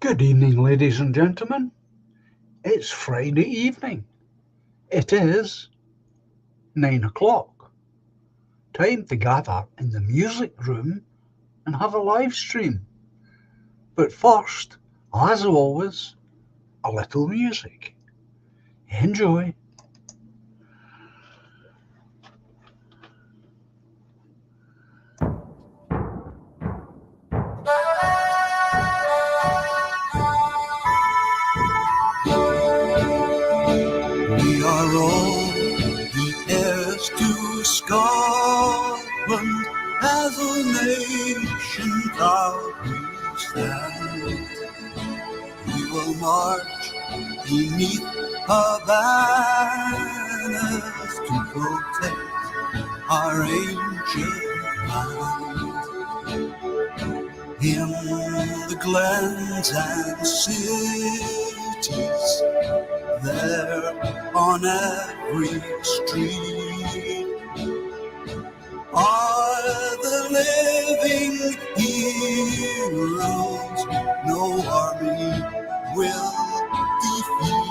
Good evening, ladies and gentlemen. It's Friday evening. It is 9 o'clock. Time to gather in the music room and have a live stream. But first, as always, a little music. Enjoy. We are all the heirs to Scotland, as a nation proudly stand. We will march beneath her banners to protect our ancient land. In the glens and cities, there on every street are the living heroes no army will defeat.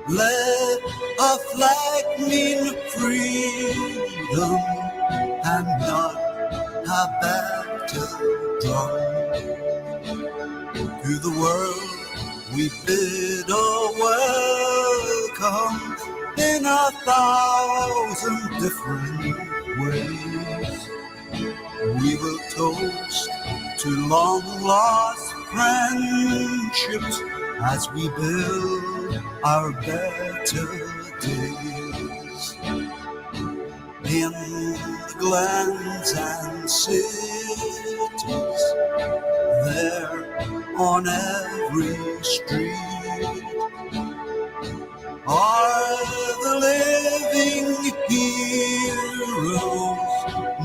Let a flag mean freedom and not a battle drum. To the world we bid a welcome in 1,000 different ways. We will toast to long lost friendships as we build our better days. In the glens and cities, there on every street are the living heroes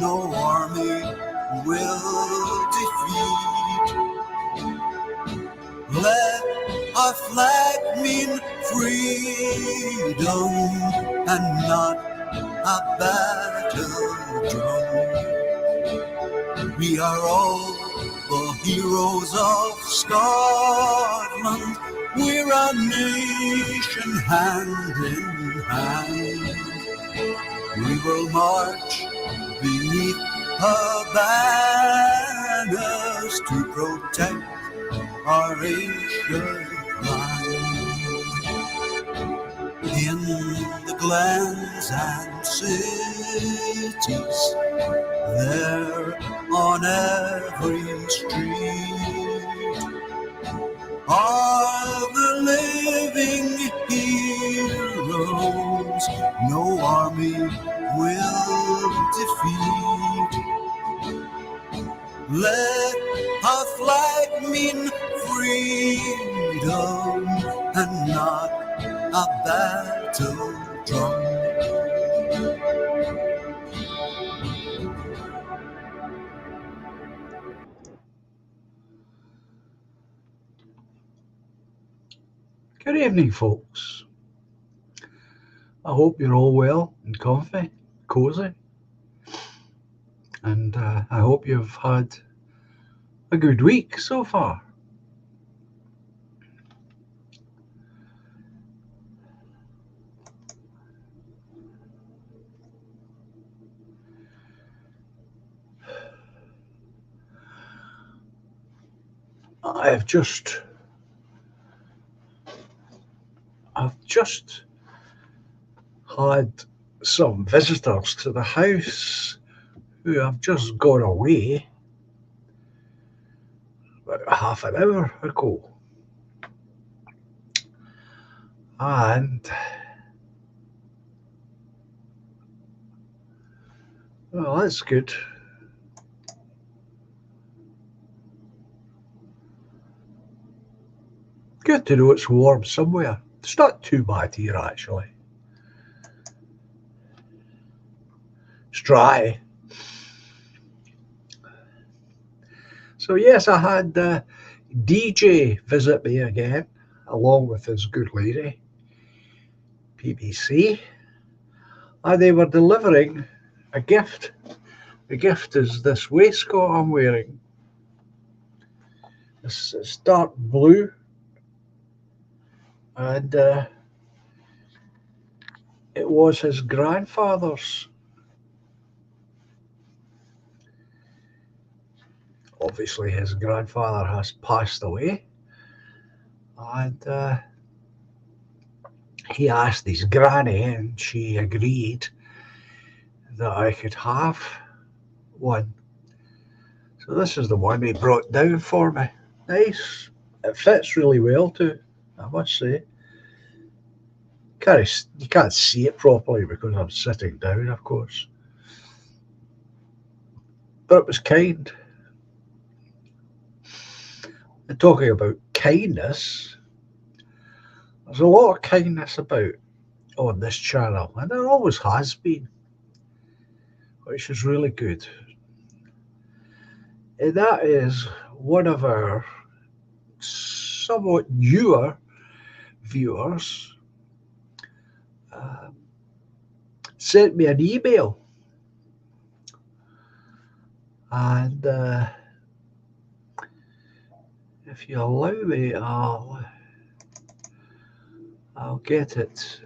no army will defeat. Let our flag mean freedom and not a battle drum. We are all the heroes of Scotland. We're a nation hand in hand. We will march beneath her banners to protect our ancient land. In the glens and cities, there on every street are the living heroes no army will defeat. Let our flag mean freedom and not a battle drum. Good evening, folks. I hope you're all well and comfy, cozy, and I hope you've had a good week so far. I've just had some visitors to the house who have just gone away about half an hour ago. And well, that's good. Good to know it's warm somewhere. It's not too bad here, actually. It's dry. So yes, I had DJ visit me again, along with his good lady, PBC, and they were delivering a gift. The gift is this waistcoat I'm wearing. It's dark blue, and it was his grandfather's. Obviously, his grandfather has passed away, and he asked his granny, and she agreed that I could have one. So this is the one he brought down for me. Nice. It fits really well too, I must say. You can't see it properly because I'm sitting down, of course. But it was kind. And talking about kindness, there's a lot of kindness about on this channel, and there always has been, which is really good. And that is one of our somewhat newer viewers um, sent me an email, and if you allow me, I'll get it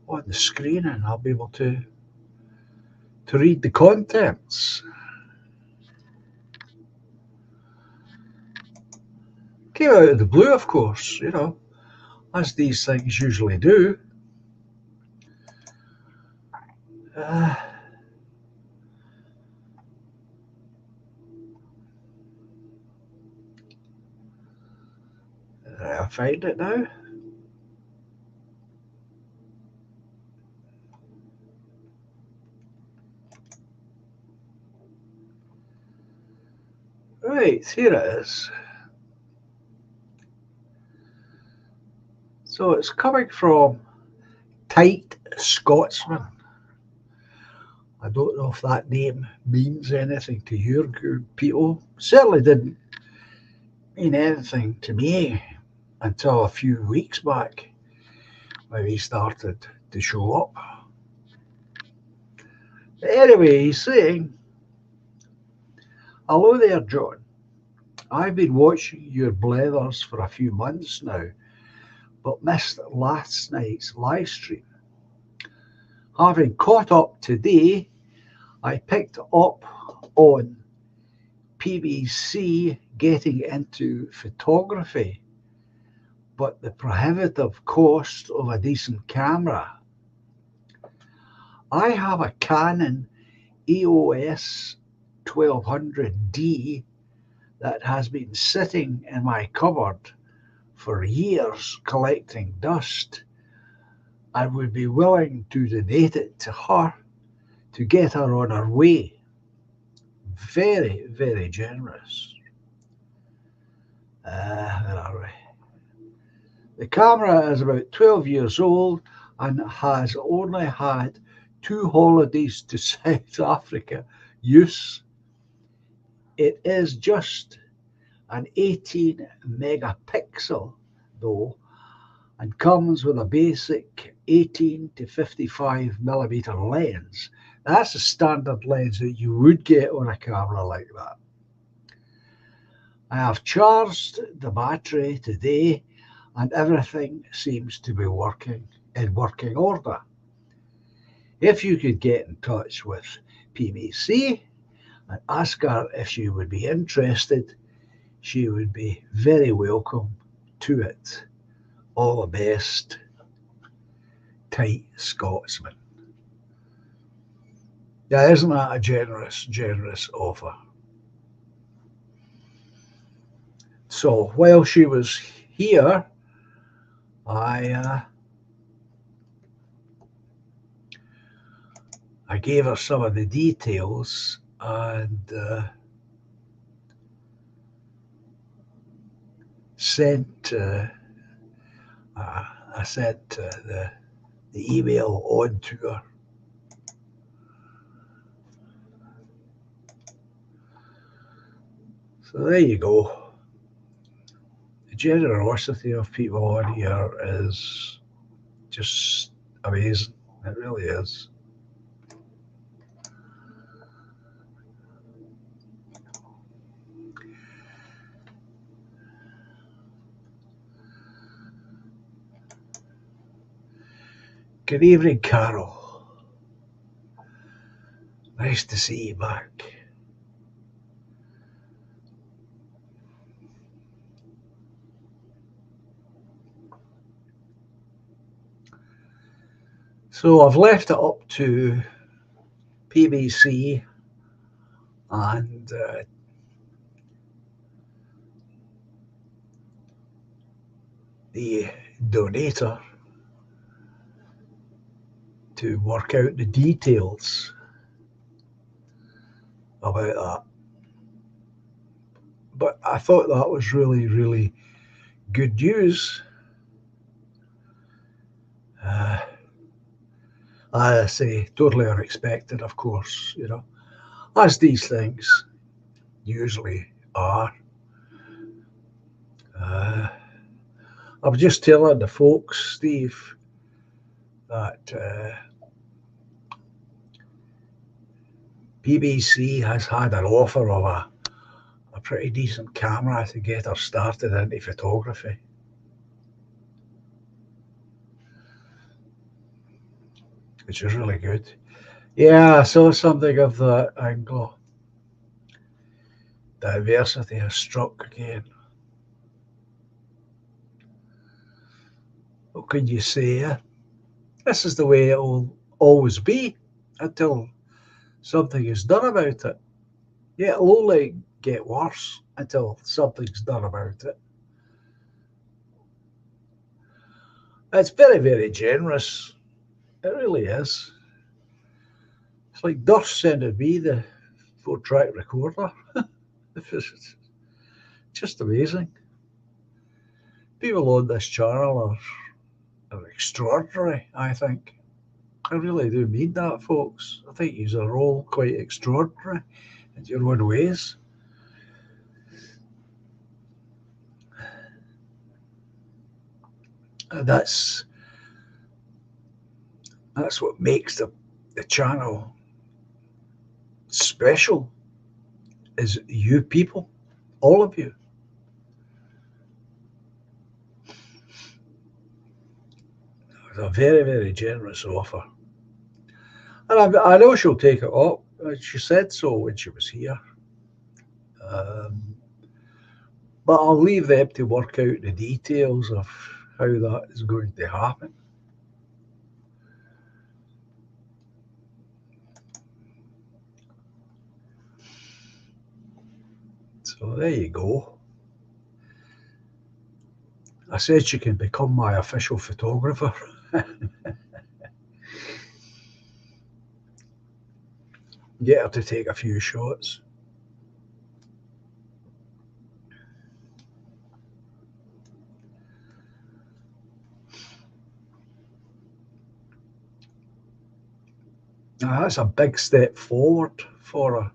on the screen, and I'll be able to read the contents. Came out of the blue, of course, as these things usually do. Uh, I'll find it now. Right, here it is. So it's coming from Tight Scotsman. I don't know if that name means anything to you good people. Certainly didn't mean anything to me until a few weeks back when he started to show up. Anyway, he's saying, "Hello there, John. I've been watching your blethers for a few months now, but missed last night's live stream. Having caught up today, I picked up on PBC getting into photography, but the prohibitive cost of a decent camera. I have a Canon EOS 1200D that has been sitting in my cupboard for years collecting dust. I would be willing to donate it to her to get her on her way. Very, very generous." Where are we? The camera is about 12 years old and has only had 2 holidays to South Africa use. It is just an 18 megapixel though, and comes with a basic 18 to 55 millimeter lens. That's a standard lens that you would get on a camera like that. I have charged the battery today and everything seems to be working in working order. If you could get in touch with PBC and ask her if she would be interested, she would be very welcome to it. All the best, Tight Scotsman. Yeah, isn't that a generous offer? So while she was here, I gave her some of the details, and sent I sent the email on to her. So there you go. The generosity of people on here is just amazing. It really is. Good evening, Carol. Nice to see you back. So I've left it up to PBC and the donator to work out the details about that. But I thought that was really, really good news. Uh, I say totally unexpected, of course, as these things usually are. Uh, I was just telling the folks, Steve, that BBC has had an offer of a pretty decent camera to get her started into photography. Which is really good. Yeah, I saw something of that angle. Diversity has struck again. What can you say? This is the way it will always be until something is done about it. Yeah, it'll only get worse until something's done about it. It's very, very generous. It really is. It's like Durst sending me the 4-track recorder. It's just amazing. People on this channel are extraordinary, I think. I really do mean that, folks. I think you are all quite extraordinary in your own ways. And that's what makes the channel special, is you people, all of you. It's a very, very generous offer. And I know she'll take it up. She said so when she was here. Um, but I'll leave them to work out the details of how that is going to happen. So there you go. I said she can become my official photographer. Get her to take a few shots. Now, that's a big step forward for her.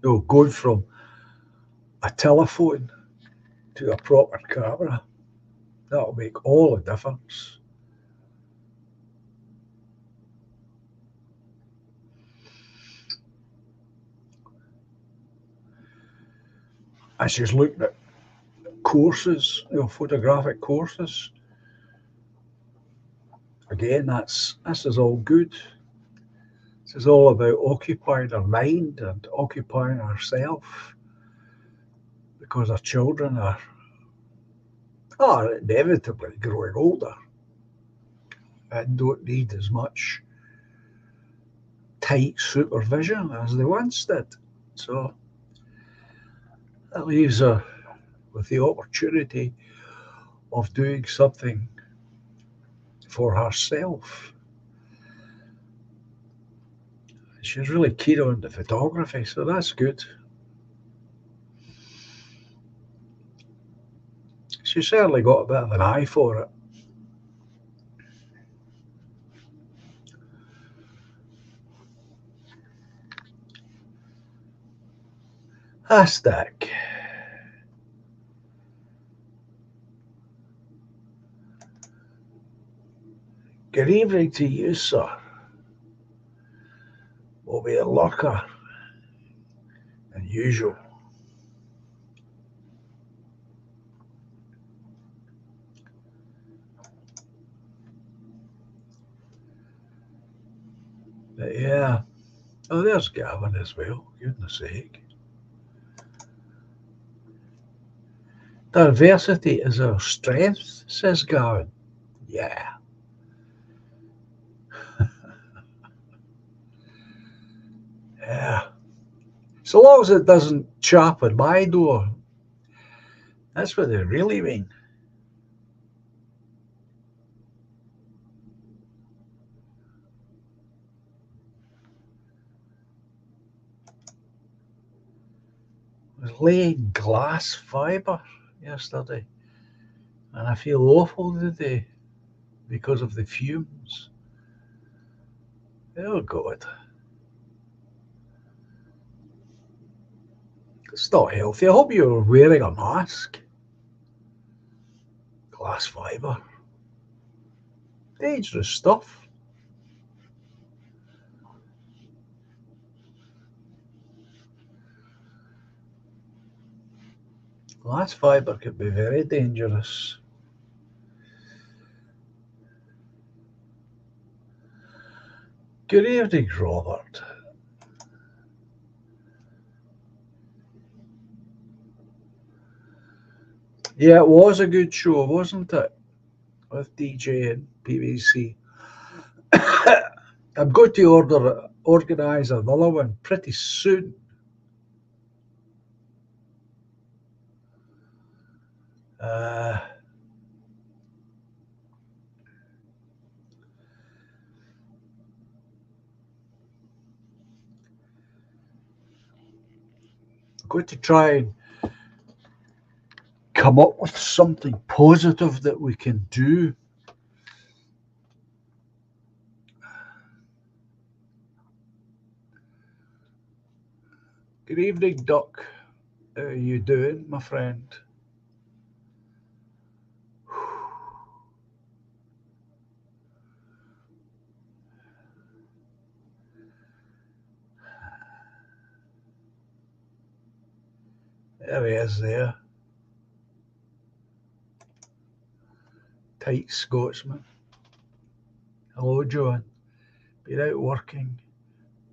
Going from a telephone to a proper camera. That'll make all the difference. And she's looking at courses, photographic courses. Again, this is all good. This is all about occupying our mind and occupying ourselves, because our children are inevitably growing older and don't need as much tight supervision as they once did. So that leaves her with the opportunity of doing something for herself. She's really keen on the photography, so that's good. She's certainly got a bit of an eye for it. Hashtag. Good evening to you, sir. Will be a lurker, and usual. But yeah. Oh, there's Gavin as well. Goodness sake. Diversity is our strength, says Gavin. Yeah. Yeah. So long as it doesn't chap at my door. That's what they really mean. I was laying glass fibre yesterday, and I feel awful today because of the fumes. Oh, God. It's not healthy. I hope you're wearing a mask. Glass fibre. Dangerous stuff. Glass fibre can be very dangerous. Good evening, Robert. Yeah, it was a good show, wasn't it? With DJ and PVC. I'm going to organise another one pretty soon. Uh, I'm going to try and come up with something positive that we can do. Good evening, Duck. How are you doing, my friend? There he is there. Tight Scotsman. Hello, Joan. Been out working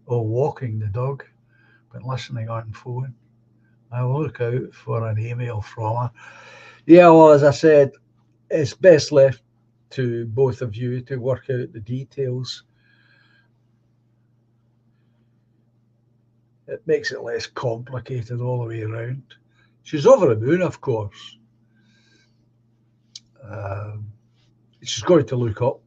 or walking the dog, been listening on phone. I'll look out for an email from her. Yeah, well, as I said, it's best left to both of you to work out the details. It makes it less complicated all the way around. She's over the moon, of course. Um, she's going to look up,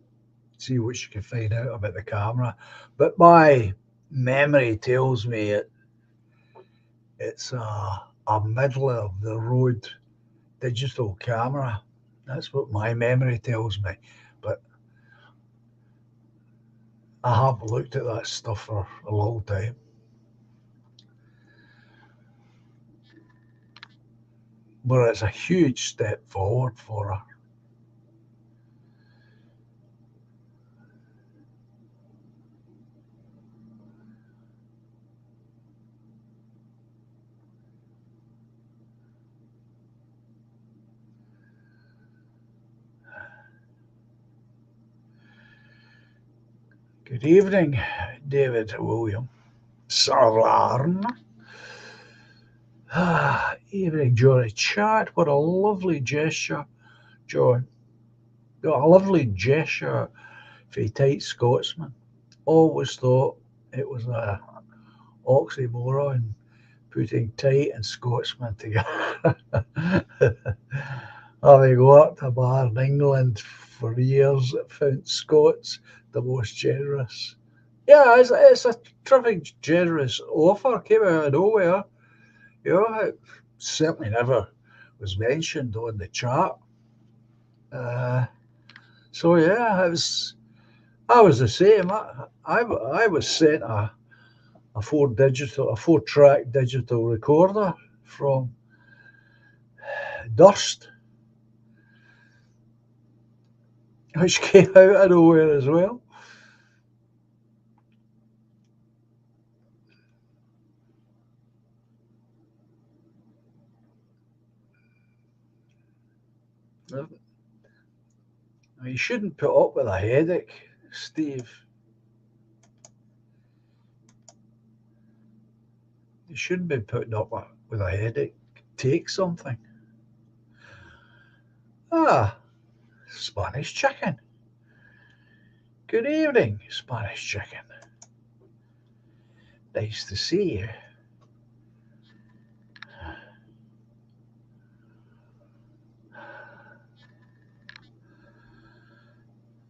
see what she can find out about the camera. But my memory tells me it's a middle of the road digital camera. That's what my memory tells me. But I have looked at that stuff for a long time. But it's a huge step forward for her. Good evening, David William. Sarlarn. Evening, Johnny Chat. What a lovely gesture, John. Got a lovely gesture for a tight Scotsman. Always thought it was a oxymoron putting tight and Scotsman together. Having worked a bar in England for years, it found Scots the most generous. Yeah, it's a terrific, generous offer. Came out of nowhere. You know, it certainly never was mentioned on the chart. Uh, so yeah, I was the same. I was sent a a 4-track digital recorder from Durst, which came out of nowhere as well. You shouldn't put up with a headache, Steve. You shouldn't be putting up with a headache. Take something. Ah, Spanish chicken. Good evening, Spanish chicken. Nice to see you.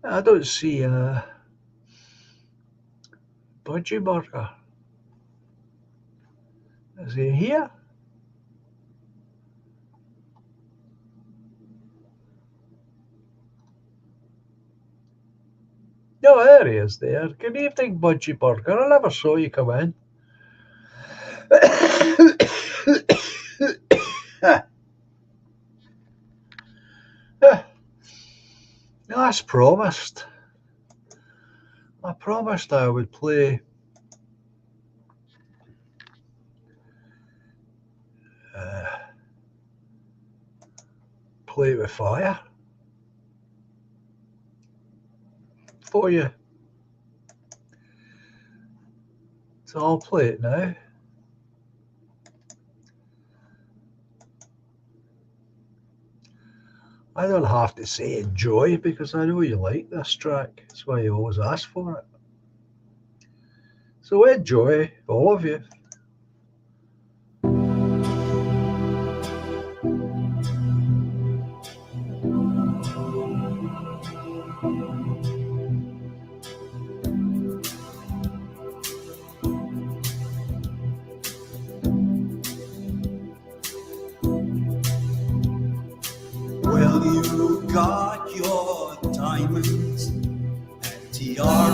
I don't see a budgie burger. Is he here? No, there he is there. Good evening, budgie burger. I never saw you come in. As promised. I promised I would play with fire for you. So I'll play it now. I don't have to say enjoy because I know you like this track. That's why you always ask for it. So enjoy, all of you. Well, you got your diamonds and tiara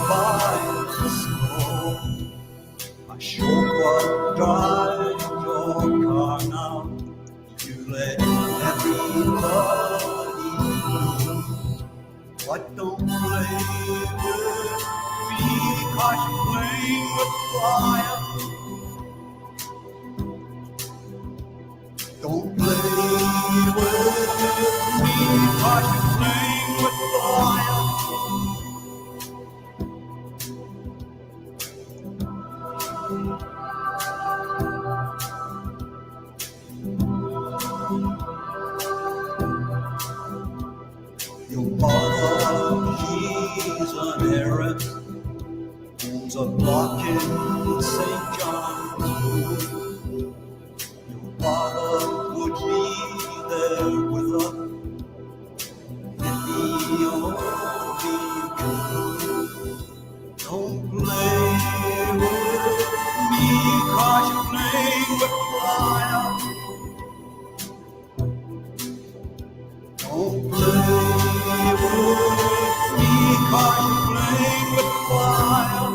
by the snow. I sure would drive your car now. You let everybody know. But don't play with me, 'cause you're playing with fire. Don't play with me, 'cause you're playing with fire. Your mother, she's an heiress, owns a block in St. John's. Your father would be there with her if he only could. Don't play with me, 'cause you're playing with fire. Don't play with me, 'cause you're playing with fire.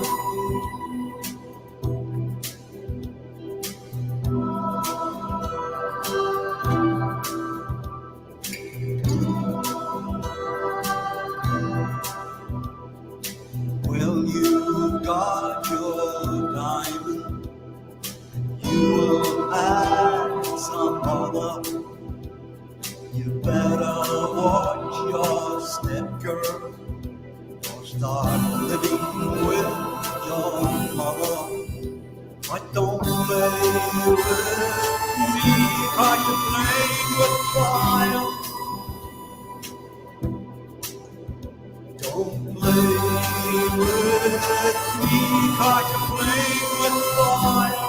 Well, you got your diamond, you will add some other. You better watch your step, girl, or start living with your mother. But don't play with me, 'cause you're playing with fire. Don't play with me, 'cause you're playing with fire.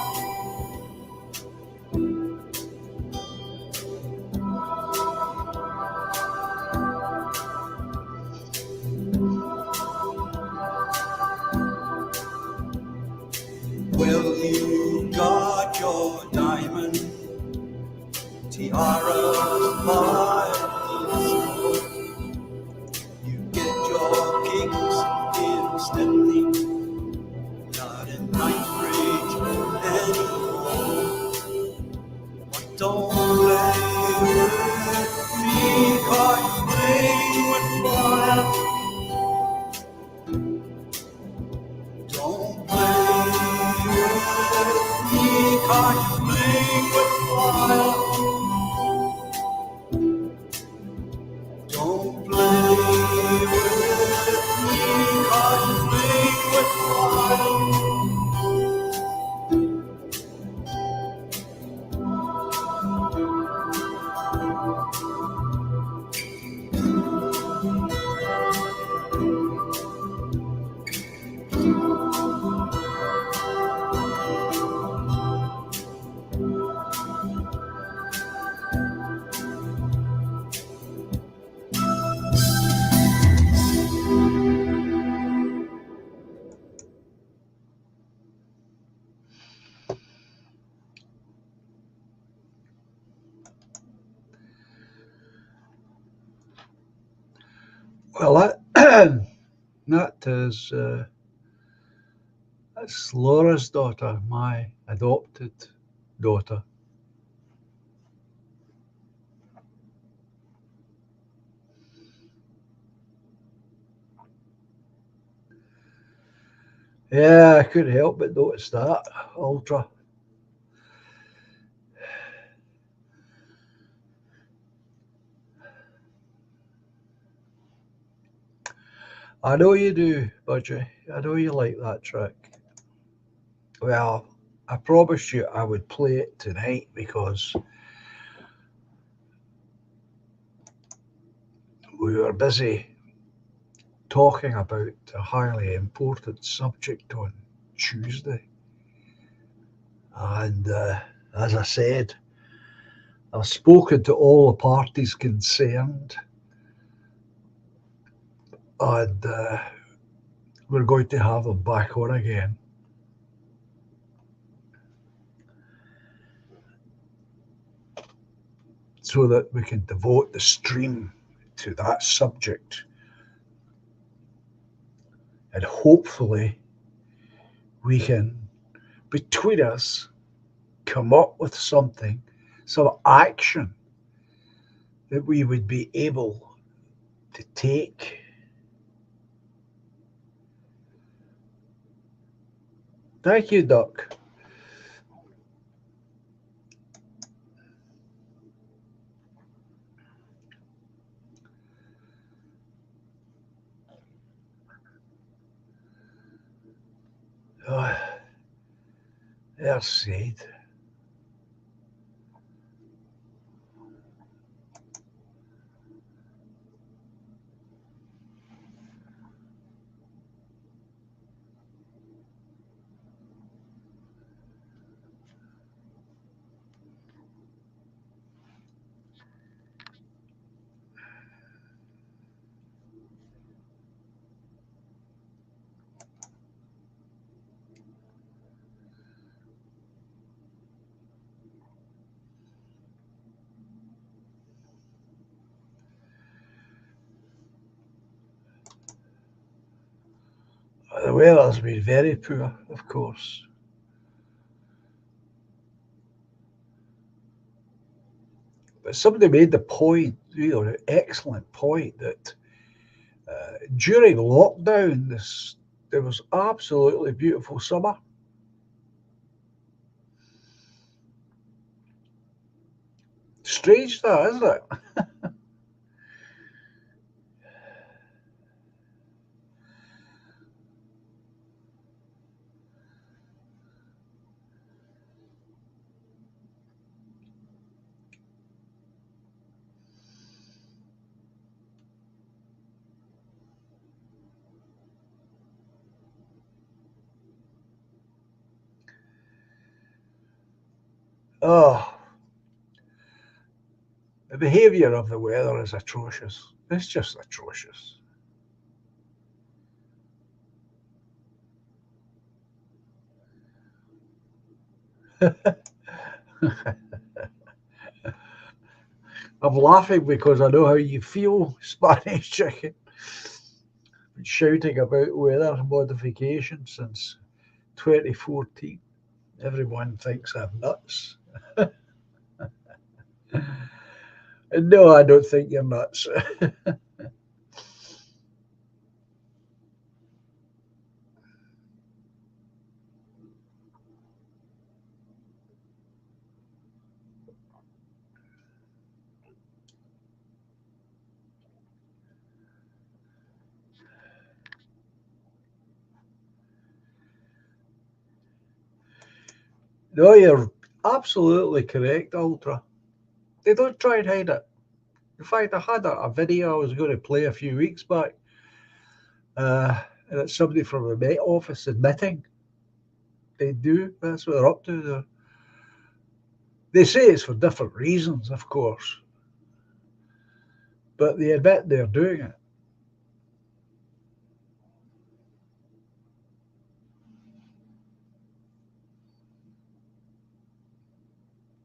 Well, you got your diamond tiara by the snow. You get your kicks in Stepney, not in Knightsbridge anymore. But don't play with me, 'cause you're playing with fire. Don't play with me, 'cause you're playing with fire. Don't play with me, 'cause you're playing with fire. Well, that is that's Laura's daughter, my adopted daughter. Yeah, I couldn't help but notice that. Ultra. I know you do, Budgie. I know you like that track. Well, I promised you I would play it tonight because we were busy talking about a highly important subject on Tuesday. And as I said, I've spoken to all the parties concerned, and we're going to have them back on again. So that we can devote the stream to that subject, and hopefully we can, between us, come up with something, some action that we would be able to take. Thank you, Duck. Oh, there's Sid. The weather's been very poor, of course. But somebody made the point, an excellent point, that during lockdown, there was absolutely beautiful summer. Strange that, isn't it? Oh, the behaviour of the weather is atrocious. It's just atrocious. I'm laughing because I know how you feel, Spanish chicken. Been shouting about weather modification since 2014. Everyone thinks I'm nuts. And no, I don't think you're nuts. No, you're absolutely correct, Ultra. They don't try and hide it. In fact, I had a video I was going to play a few weeks back, and it's somebody from the Met Office admitting they do. That's what they're up to. They say it's for different reasons, of course, but they admit they're doing it.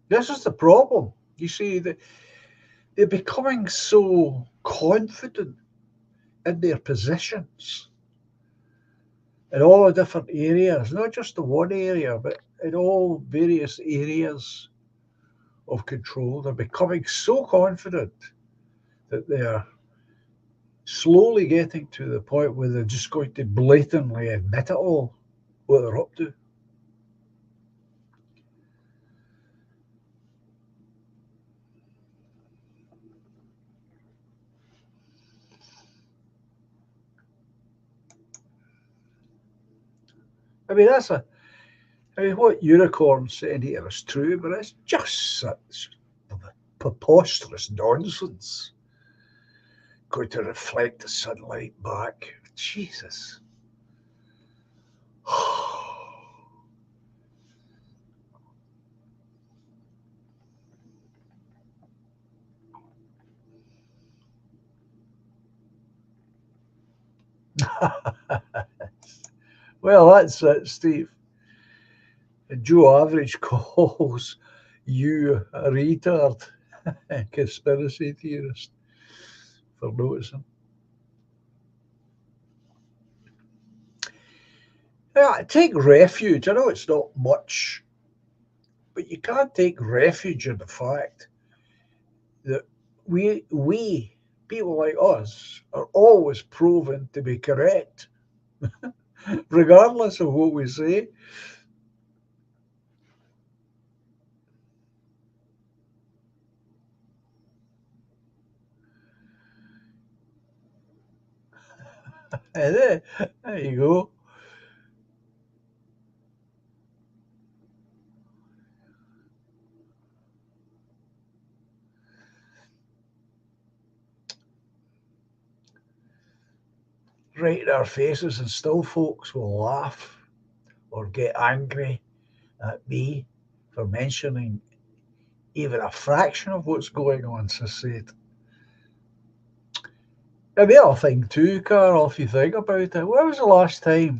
This is the problem. You see, they're becoming so confident in their positions in all the different areas, not just the one area, but in all various areas of control. They're becoming so confident that they are slowly getting to the point where they're just going to blatantly admit it all, what they're up to. I mean, what Unicorn's saying here is true, but it's just such preposterous nonsense. Going to reflect the sunlight back. Jesus. Well, that's it, Steve. Joe Average calls you a retard, conspiracy theorist, for noticing. Yeah, take refuge. I know it's not much, but you can't take refuge in the fact that we people like us are always proven to be correct, regardless of what we say. And there you go. Right in our faces, and still folks will laugh or get angry at me for mentioning even a fraction of what's going on, so said. And the other thing too, Carl, if you think about it, when was the last time,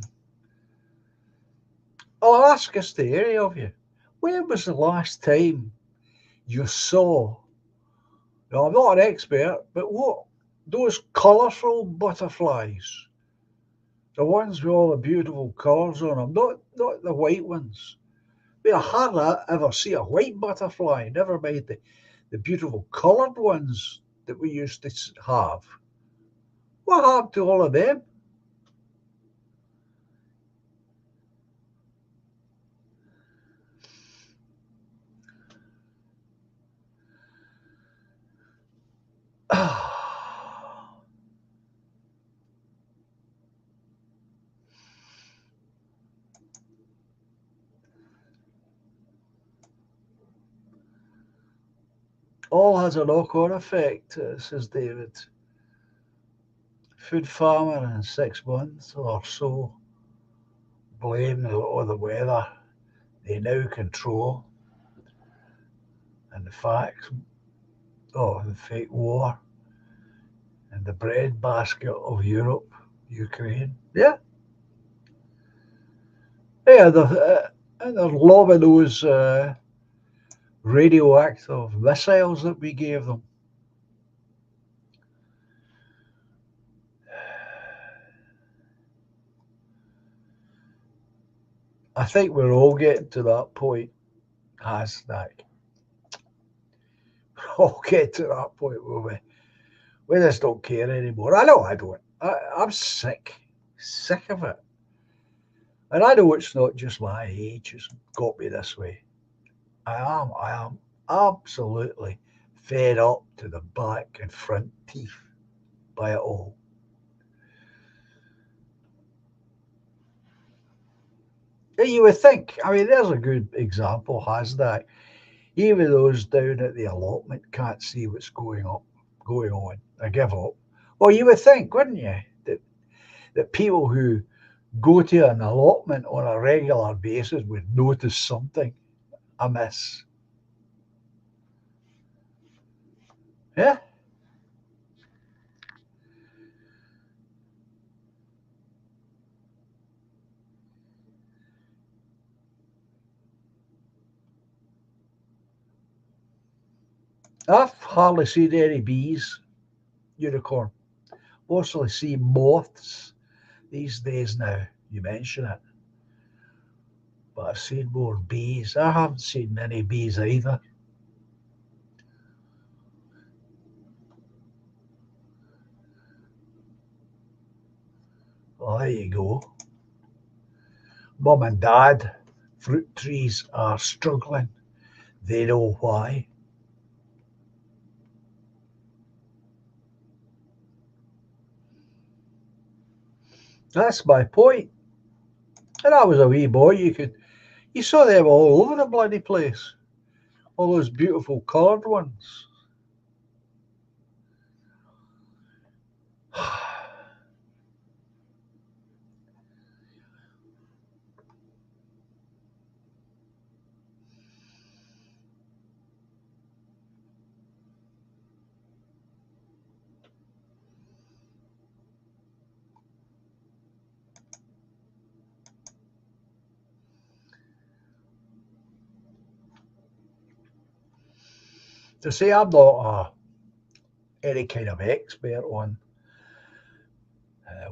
I'll ask this to any of you, when was the last time you saw, now I'm not an expert, but what, those colourful butterflies, the ones with all the beautiful colours on them, not the white ones. I mean, I hardly ever see a white butterfly, never mind the beautiful coloured ones that we used to have. What happened to all of them? All has a knock-on effect, says David. Food famine in 6 months or so, blame on the weather they now control, and the facts, the fake war, and the bread basket of Europe, Ukraine. Yeah, yeah, and they're lobbing those radioactive missiles that we gave them. I think we're all getting to that point, hashtag. We're all getting to that point where we just don't care anymore. I know I don't. I'm sick of it. And I know it's not just my age has got me this way. I am absolutely fed up to the back and front teeth by it all. Yeah, you would think. I mean, there's a good example, hashtag. Even those down at the allotment can't see what's going on. I give up. Well, you would think, wouldn't you, that people who go to an allotment on a regular basis would notice something amiss. Yeah, I've hardly seen any bees, unicorn. Mostly see moths these days now, you mention it. But I've seen more bees. I haven't seen many bees either. Well, there you go. Mum and Dad, fruit trees are struggling. They know why. That's my point. When I was a wee boy, you saw them all over the bloody place. All those beautiful coloured ones. To say I'm not any kind of expert on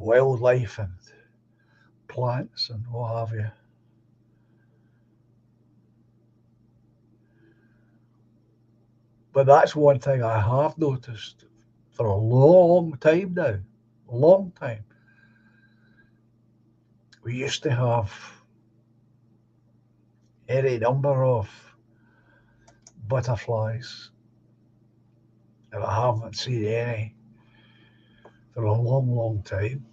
wildlife and plants and what have you. But that's one thing I have noticed for a long time now. A long time. We used to have any number of butterflies, and I haven't seen any for a long, long time.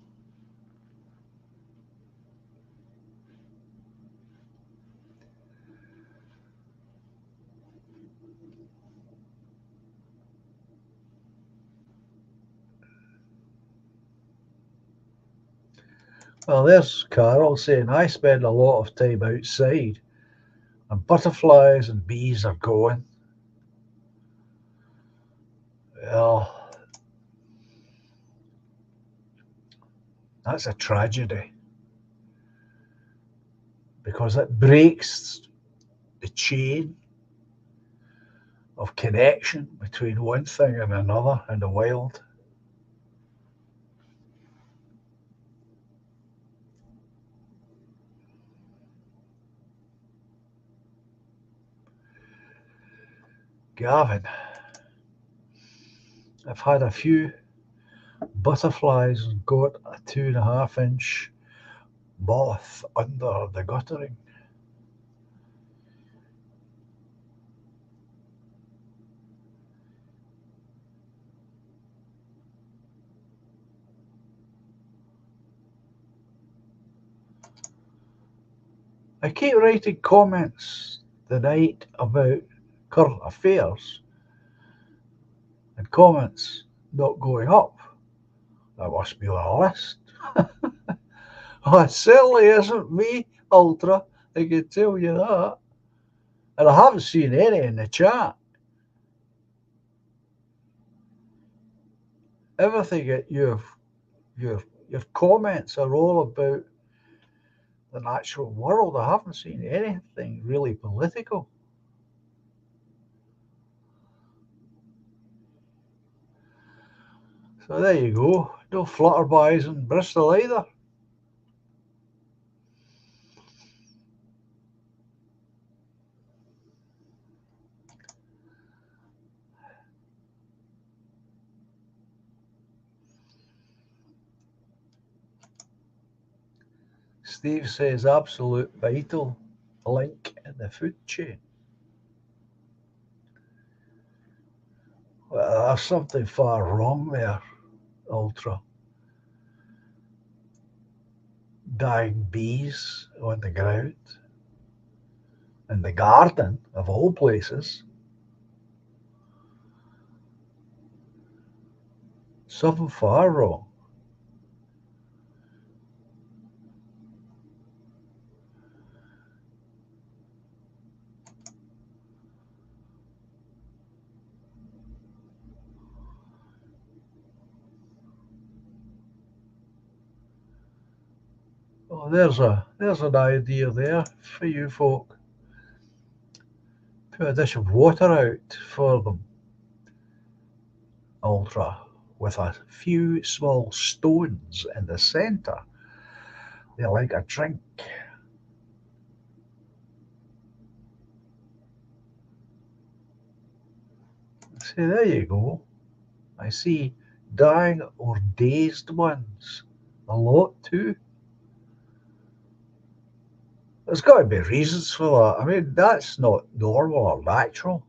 Well, there's Carol saying, I spend a lot of time outside, and butterflies and bees are going. Well, that's a tragedy because it breaks the chain of connection between one thing and another in the wild. Gavin, I've had a few butterflies got a 2.5 inch moth under the guttering. I keep writing comments the night about current affairs and comments not going up. That must be on a list. Oh, it certainly isn't me, Ultra. I can tell you that. And I haven't seen any in the chat. Everything at your comments are all about the natural world. I haven't seen anything really political. So there you go. No flutterbys in Bristol either. Steve says absolute vital link in the food chain. Well, there's something far wrong there, Ultra. Dying bees on the ground, in the garden of all places. Something far wrong. Oh, there's an idea there for you folk. Put a dish of water out for them, Ultra. with a few small stones in the centre. They're like a drink. See, there you go. I see dying or dazed ones. A lot too. There's got to be reasons for that. I mean, that's not normal or natural.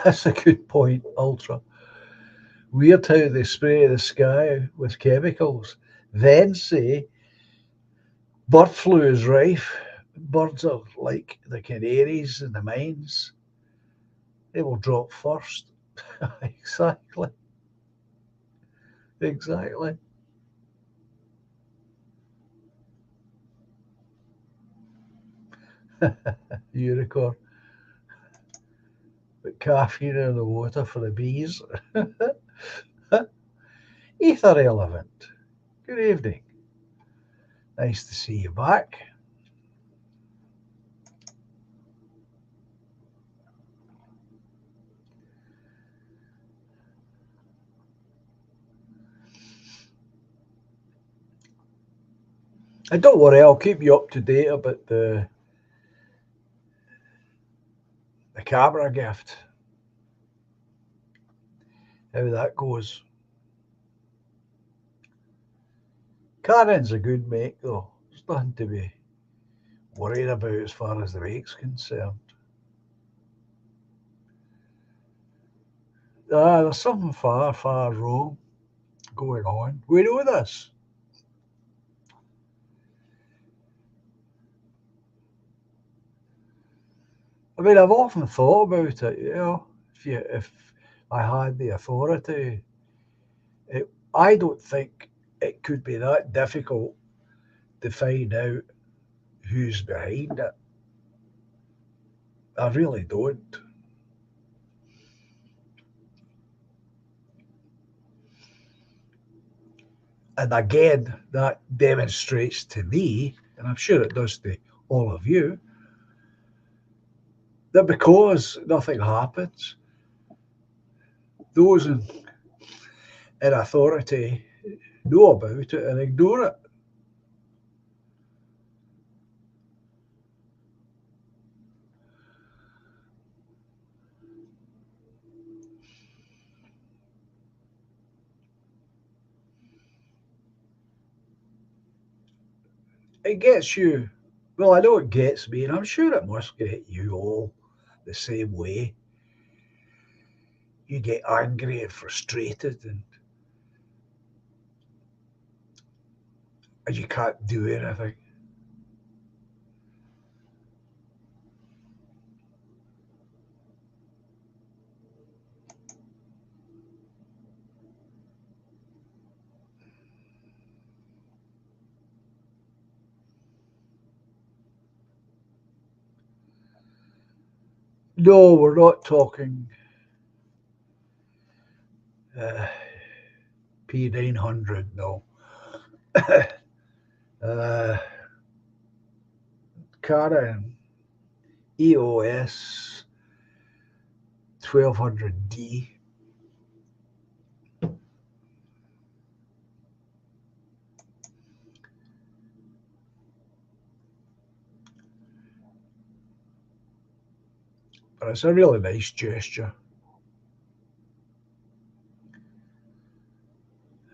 That's a good point, Ultra. Weird how they spray the sky with chemicals, then say bird flu is rife. Birds are like the canaries in the mines. They will drop first. Exactly. Exactly. Unicorn. But caffeine in the water for the bees. Ether Relevant. Good evening. Nice to see you back. And don't worry, I'll keep you up to date about the camera gift. How that goes. Karen's a good make though. There's nothing to be worried about as far as the make's concerned. There's something far, far wrong going on. We know this. I mean, I've often thought about it. If I had the authority, I don't think it could be that difficult to find out who's behind it. I really don't. And again, that demonstrates to me, and I'm sure it does to all of you, that because nothing happens, those in authority know about it and ignore it. It gets you, well, I know it gets me, and I'm sure it must get you all the same way. You get angry and frustrated, and you can't do anything. No, we're not talking uh, P900, no. uh, Karen EOS 1200D. But it's a really nice gesture.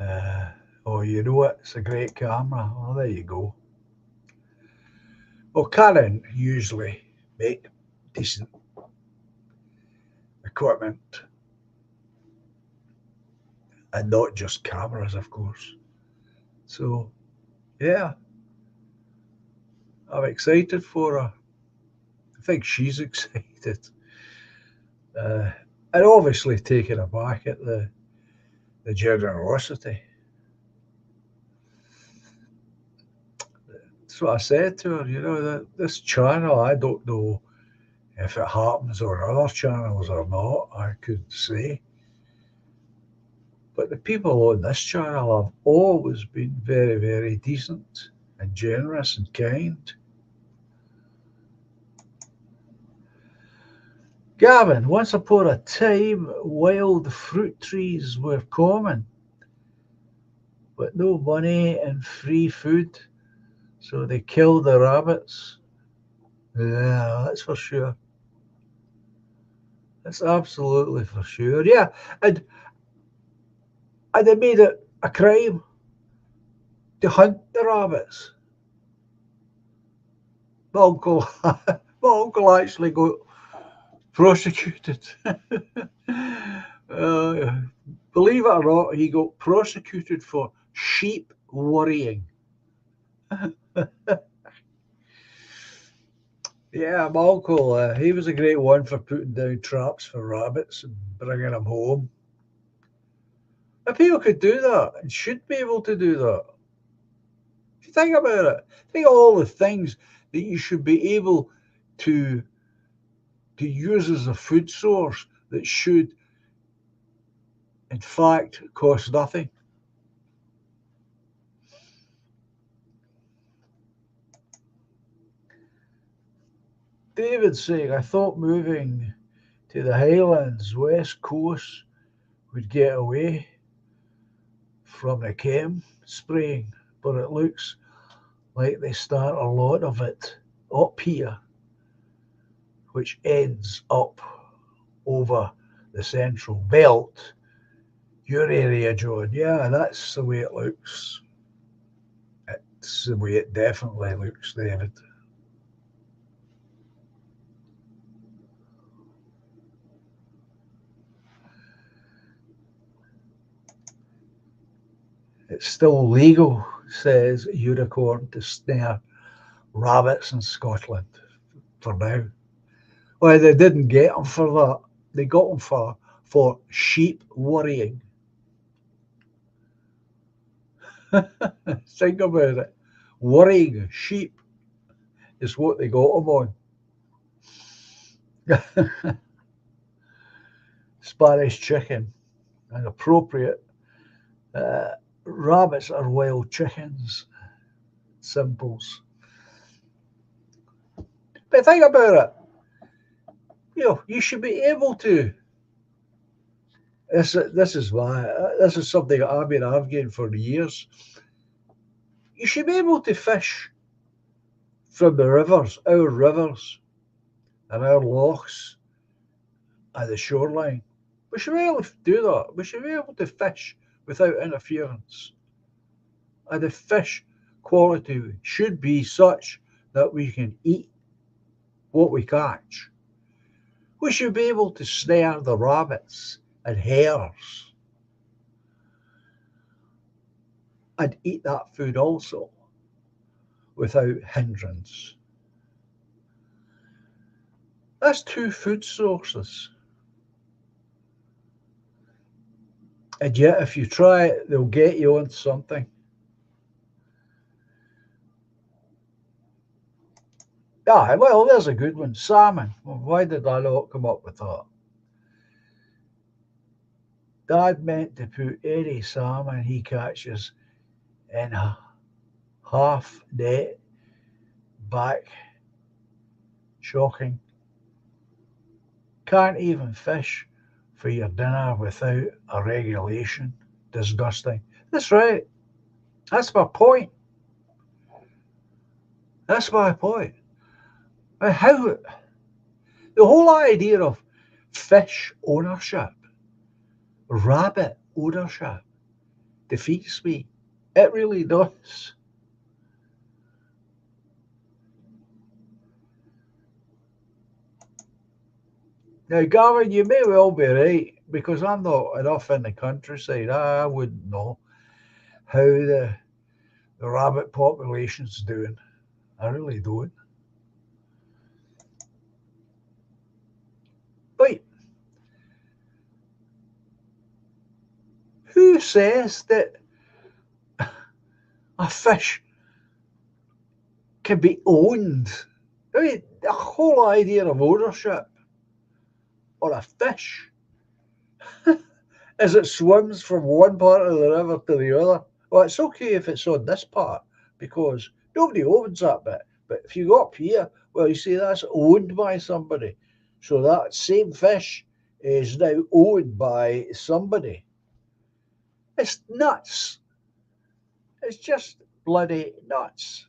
Uh, oh, you know what? It's a great camera. Oh, there you go. Well, Canon usually make decent equipment and not just cameras, of course. So, yeah, I'm excited for her. I think she's excited. Uh, and obviously taken aback at the the generosity. So I said to her, that this channel, I don't know if it happens on other channels or not, I couldn't say. But the people on this channel have always been very, very decent and generous and kind. Gavin, once upon a time, wild fruit trees were common, but no money and free food, so they killed the rabbits. Yeah, that's for sure. That's absolutely for sure. Yeah, and they made it a crime to hunt the rabbits. My uncle, my uncle actually got prosecuted. uh, believe it or not, he got prosecuted for sheep worrying. Yeah, my uncle, he was a great one for putting down traps for rabbits and bringing them home. If people could do that and should be able to do that, if you think about it, think of all the things that you should be able to use as a food source that should, in fact, cost nothing. David saying, I thought moving to the Highlands, West Coast, would get away from the chem spraying, but it looks like they start a lot of it up here, which ends up over the central belt. Your area, John. Yeah, that's the way it looks. It's the way it definitely looks, David. It's still legal, says Unicorn, to snare rabbits in Scotland for now. Well, they didn't get them for that. They got them for sheep worrying. Think about it. Worrying sheep is what they got them on. Spanish chicken, inappropriate. Uh, rabbits are wild chickens. Simples. But think about it. You should be able to. This is something I've been arguing for years. You should be able to fish from the rivers, our rivers, and our lochs at the shoreline. We should be able to do that. We should be able to fish without interference. And the fish quality should be such that we can eat what we catch. We should be able to snare the rabbits and hares and eat that food also without hindrance. That's two food sources. And yet, if you try it, they'll get you on something. Ah, well, there's a good one. Salmon. Well, why did I not come up with that? Dad meant to put any salmon he catches in a half net back. Shocking. Can't even fish for your dinner without a regulation. Disgusting. That's right. That's my point. That's my point. How the whole idea of fish ownership, rabbit ownership, defeats me. It really does. Now, Gavin, you may well be right because I'm not enough in the countryside. I wouldn't know how the rabbit population's doing. I really don't. But who who says that a fish can be owned? I mean, the whole idea of ownership on a fish as it swims from one part of the river to the other. Well, it's okay if it's on this part because nobody owns that bit. But if you go up here, well, you see, that's owned by somebody. So that same fish is now owned by somebody. It's nuts. It's just bloody nuts.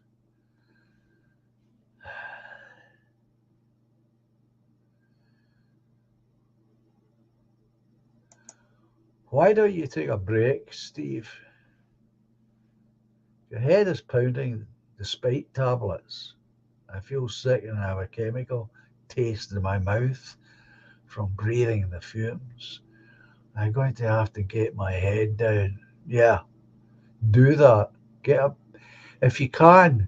Why don't you take a break, Steve? Your head is pounding despite tablets. I feel sick and I have a chemical taste in my mouth from breathing the fumes. I'm going to have to get my head down. Yeah, do that. Get up. If you can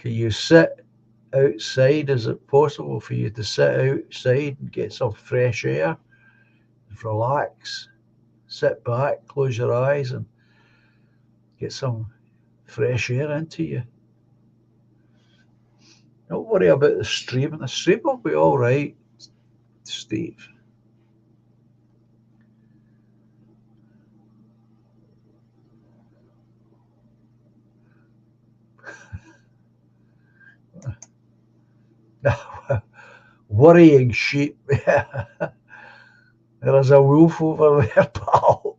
you sit outside? Is it possible for you to sit outside and get some fresh air? Relax. Sit back, close your eyes, and get some fresh air into you. Don't worry about the stream. The stream will be all right, Steve. Worrying sheep. There's a wolf over there, pal.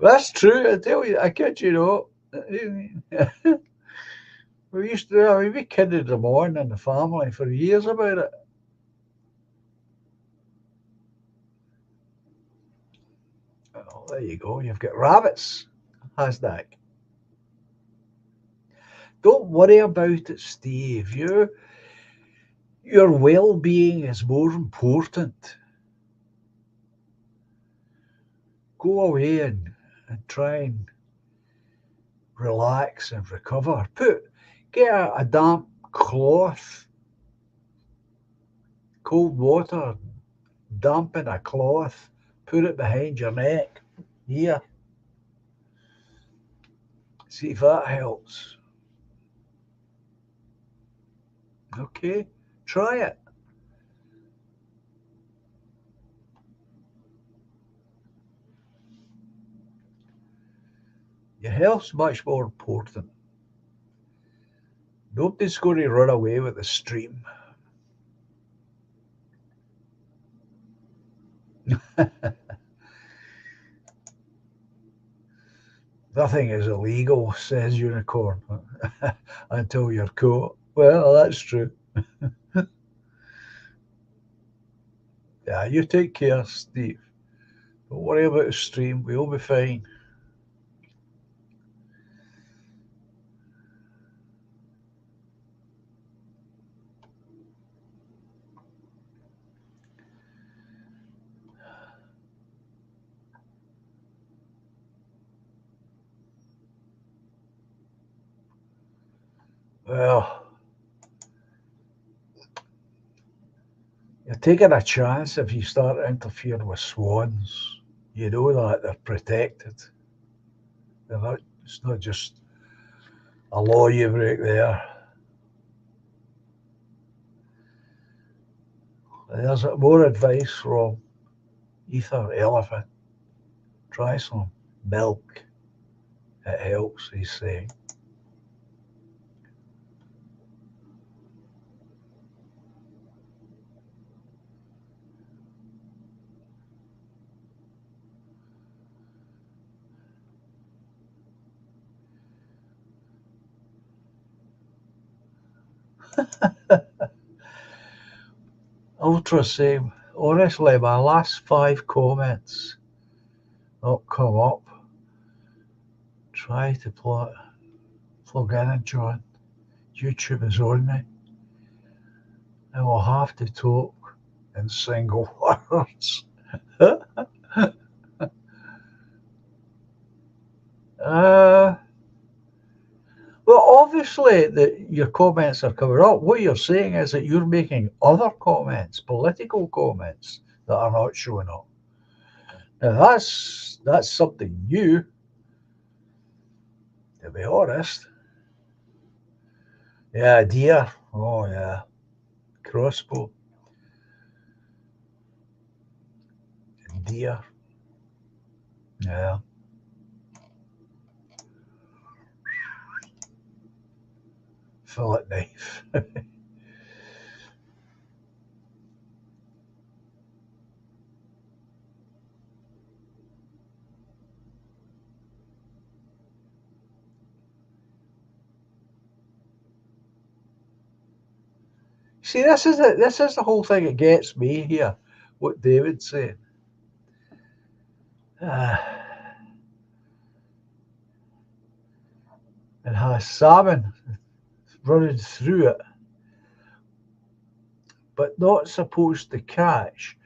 That's true. I tell you, I kid you not. We used to, I mean, we kidded them on in the family for years about it. Oh, there you go. You've got rabbits. Hashtag. Don't worry about it, Steve. Your well-being is more important. Go away and try and relax and recover. Get a damp cloth, cold water, dampen a cloth, put it behind your neck. Here. See if that helps. Okay, try it. Your health's much more important. Nobody's going to run away with the stream. Nothing is illegal, says Unicorn, until you're caught. Well, that's true. Yeah, you take care, Steve. Don't worry about the stream. We'll be fine. Well, you're taking a chance if you start interfering with swans. You know that they're protected. It's not just a law you break there. There's more advice from Ether Elephant. Try some milk. It helps, he's saying. Ultra saying, honestly, my last 5 comments not come up. Try to plug in and join. YouTube is on me. I will have to talk in single words. Well, obviously, your comments are coming up. What you're saying is that you're making other comments, political comments, that are not showing up. Now that's something new, to be honest. Yeah, deer. Oh yeah, crossbow, deer. Yeah. Fillet knife. See, this is the whole thing that gets me here. What David's saying. Uh, it has salmon running through it, but not supposed to catch,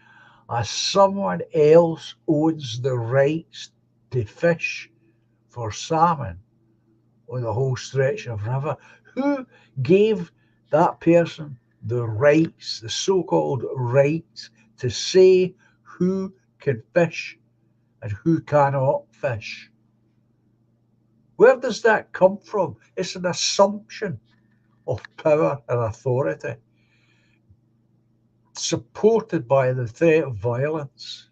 as someone else owns the rights to fish for salmon on the whole stretch of river. Who gave that person the rights, the so-called rights, to say who can fish and who cannot fish? Where does that come from? It's an assumption of power and authority, supported by the threat of violence.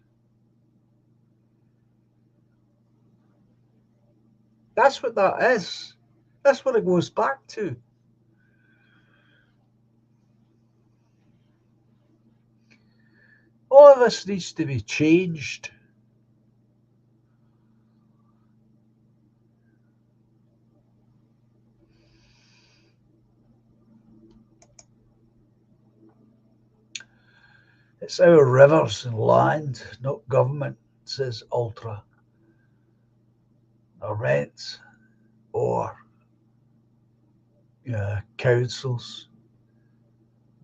That's what that is. That's what it goes back to. All of this needs to be changed. It's our rivers and land, not government, says Ultra, or rents, or councils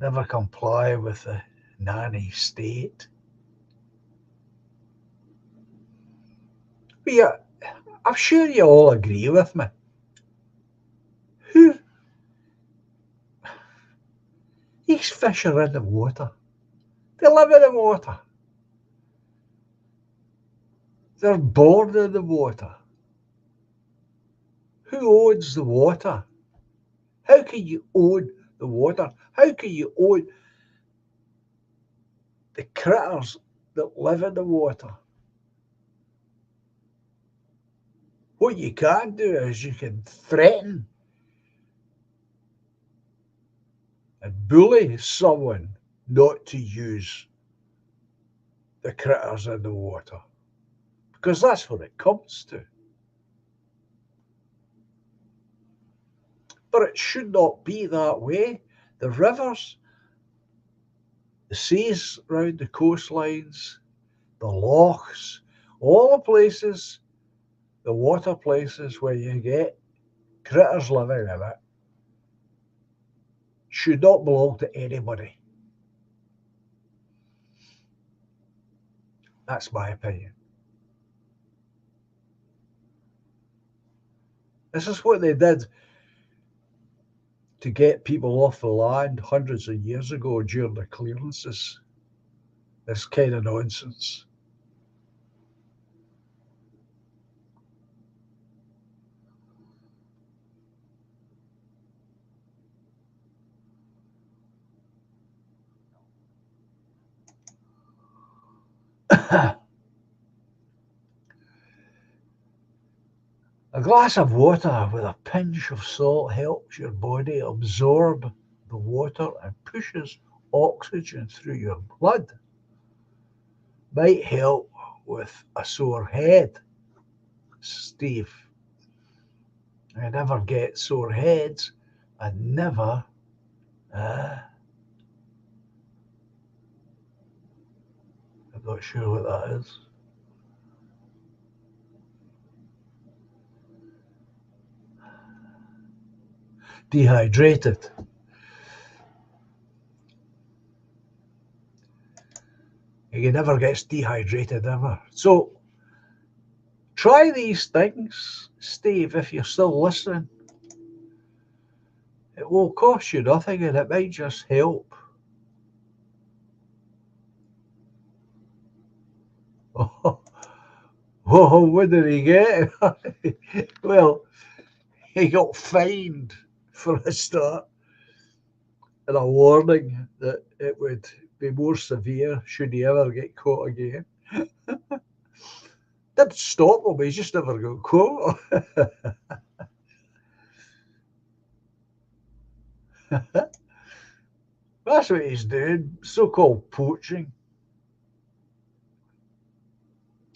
never comply with the nanny state. But yeah, I'm sure you all agree with me. Who These fish are in the water. They live in the water. They're born in the water. Who owns the water? How can you own the water? How can you own the critters that live in the water? What you can do is you can threaten and bully someone not to use the critters in the water, because that's what it comes to. But it should not be that way. The rivers, the seas round the coastlines, the lochs, all the places, the water places where you get critters living in it, should not belong to anybody. That's my opinion. This is what they did to get people off the land hundreds of years ago during the clearances. This kind of nonsense. A glass of water with a pinch of salt helps your body absorb the water and pushes oxygen through your blood. Might help with a sore head, Steve. I never get sore heads. I never. Uh, I'm not sure what that is. Dehydrated. He never gets dehydrated ever. So try these things, Steve, if you're still listening. It will cost you nothing and it might just help. Oh, what did he get? Well, he got fined for a start and a warning that it would be more severe should he ever get caught again. Didn't stop him, he just never got caught. That's what he's doing, so called poaching.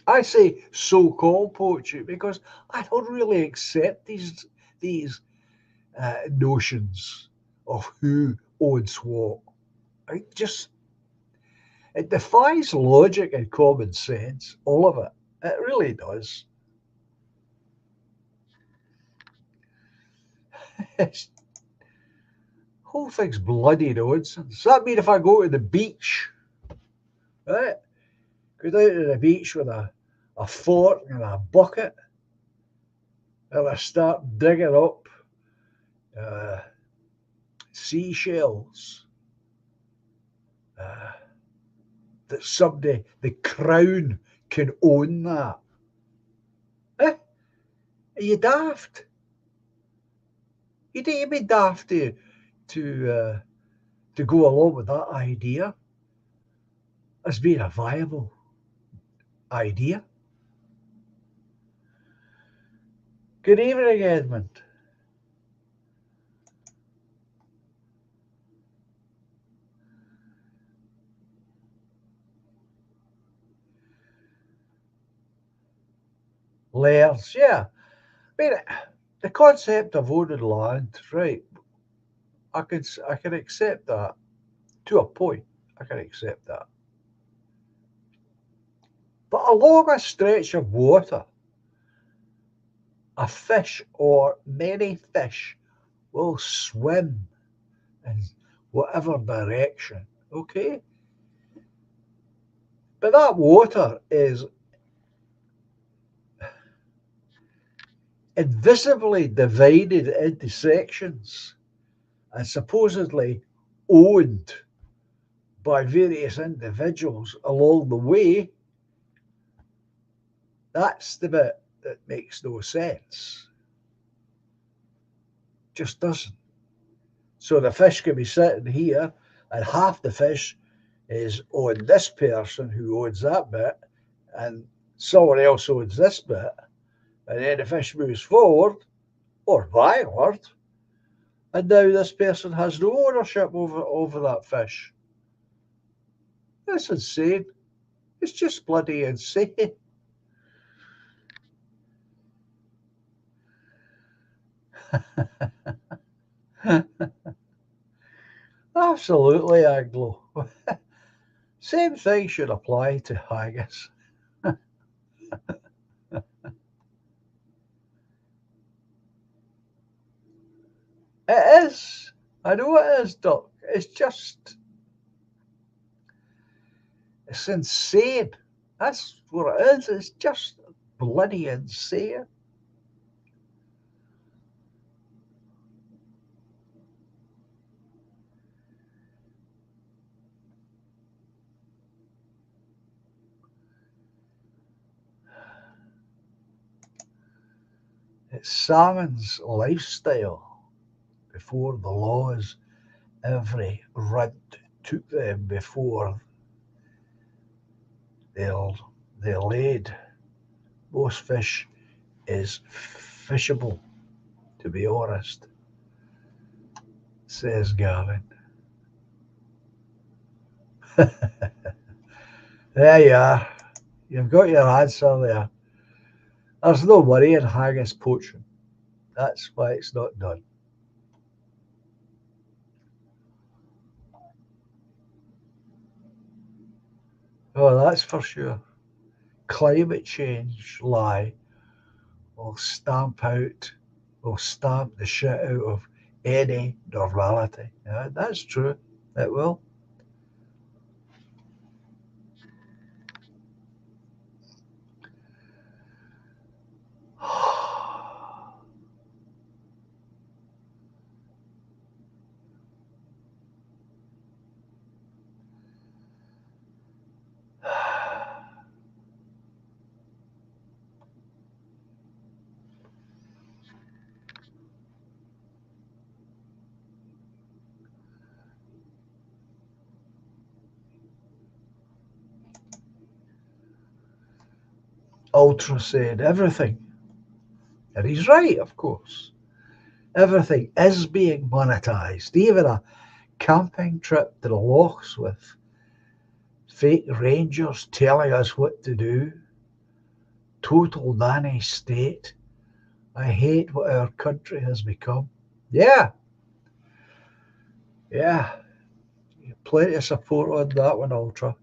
I say so called poaching because I don't really accept these notions of who owns what. I just It defies logic and common sense, all of it. It really does. It's, whole thing's bloody nonsense. Does that mean if I go to the beach, right? Go down to the beach with a fork and a bucket, and I start digging up uh, seashells uh, that someday the crown can own that. Eh? Are you daft? You don't even be daft to to go along with that idea as being a viable idea. Good evening, Edmund. Layers, yeah. I mean, the concept of owning land, right? I can accept that to a point. I can accept that. But along a stretch of water, a fish or many fish will swim in whatever direction. Okay, but that water is invisibly divided into sections and supposedly owned by various individuals along the way. That's the bit that makes no sense. Just doesn't. So the fish can be sitting here, and half the fish is on this person who owns that bit, and someone else owns this bit, and then the fish moves forward or backward, and now this person has no ownership over that fish. That's insane. It's just bloody insane. Absolutely, Anglo. Same thing should apply to haggis. It is. I know it is, Doc. It's insane. That's what it is. It's just bloody insane. It's salmon's lifestyle before the laws every runt took them before they're, they're laid. Most fish is fishable, to be honest, says Gavin. There you are. You've got your answer there. There's no worry in haggis poaching. That's why it's not done. Oh, that's for sure. Climate change lie will stamp the shit out of any normality. Yeah, that's true. It will. Ultra said everything, and he's right, of course. Everything is being monetised, even a camping trip to the lochs with fake rangers telling us what to do. Total nanny state. I hate what our country has become. Yeah, yeah. Plenty of support on that one, Ultra.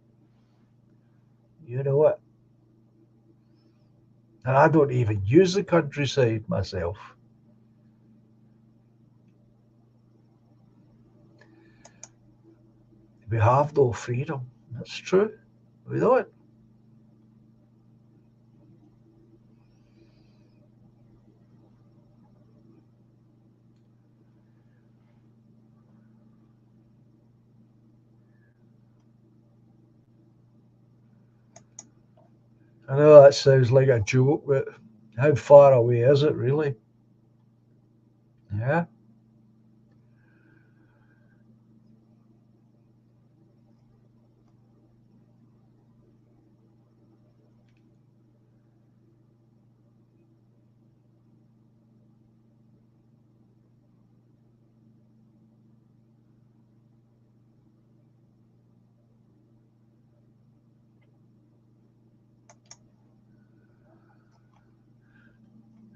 You know it. And I don't even use the countryside myself. We have no freedom. That's true. We don't. I know that sounds like a joke, but how far away is it really? Yeah.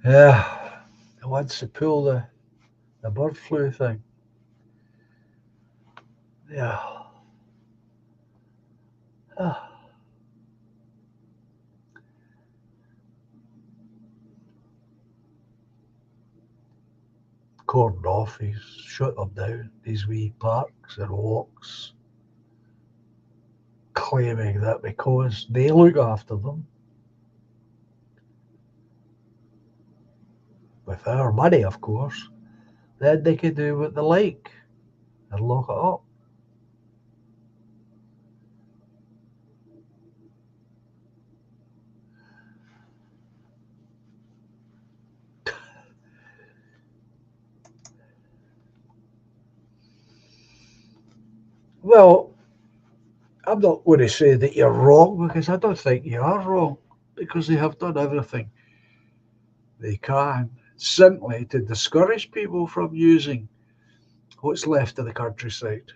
Yeah. Once they pull the bird flu thing. Yeah. Ah. Cordoned off, he's shut them down, these wee parks and walks, claiming that because they look after them with our money, of course, then they can do what they like and lock it up. Well, I'm not going to say that you're wrong because I don't think you are wrong because they have done everything they can simply to discourage people from using what's left of the countryside.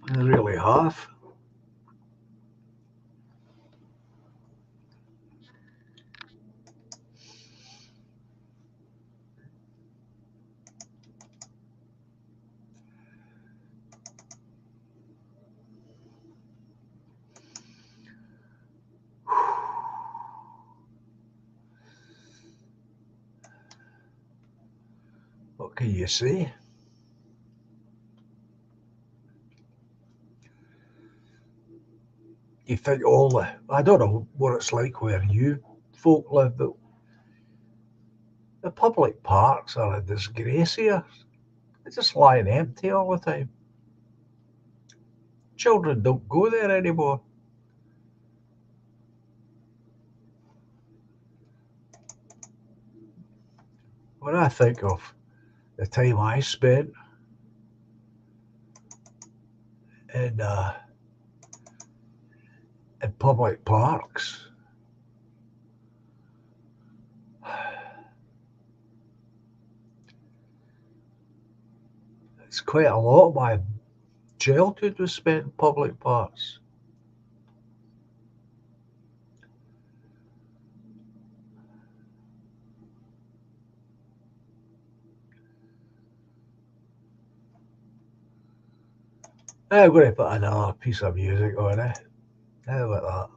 They really have. What can you say? You think all I don't know what it's like where you folk live, but the public parks are a disgrace here. They're just lying empty all the time. Children don't go there anymore. When I think of the time I spent in in public parks, it's quite a lot of my childhood was spent in public parks. I'm going to put another piece of music on it. How about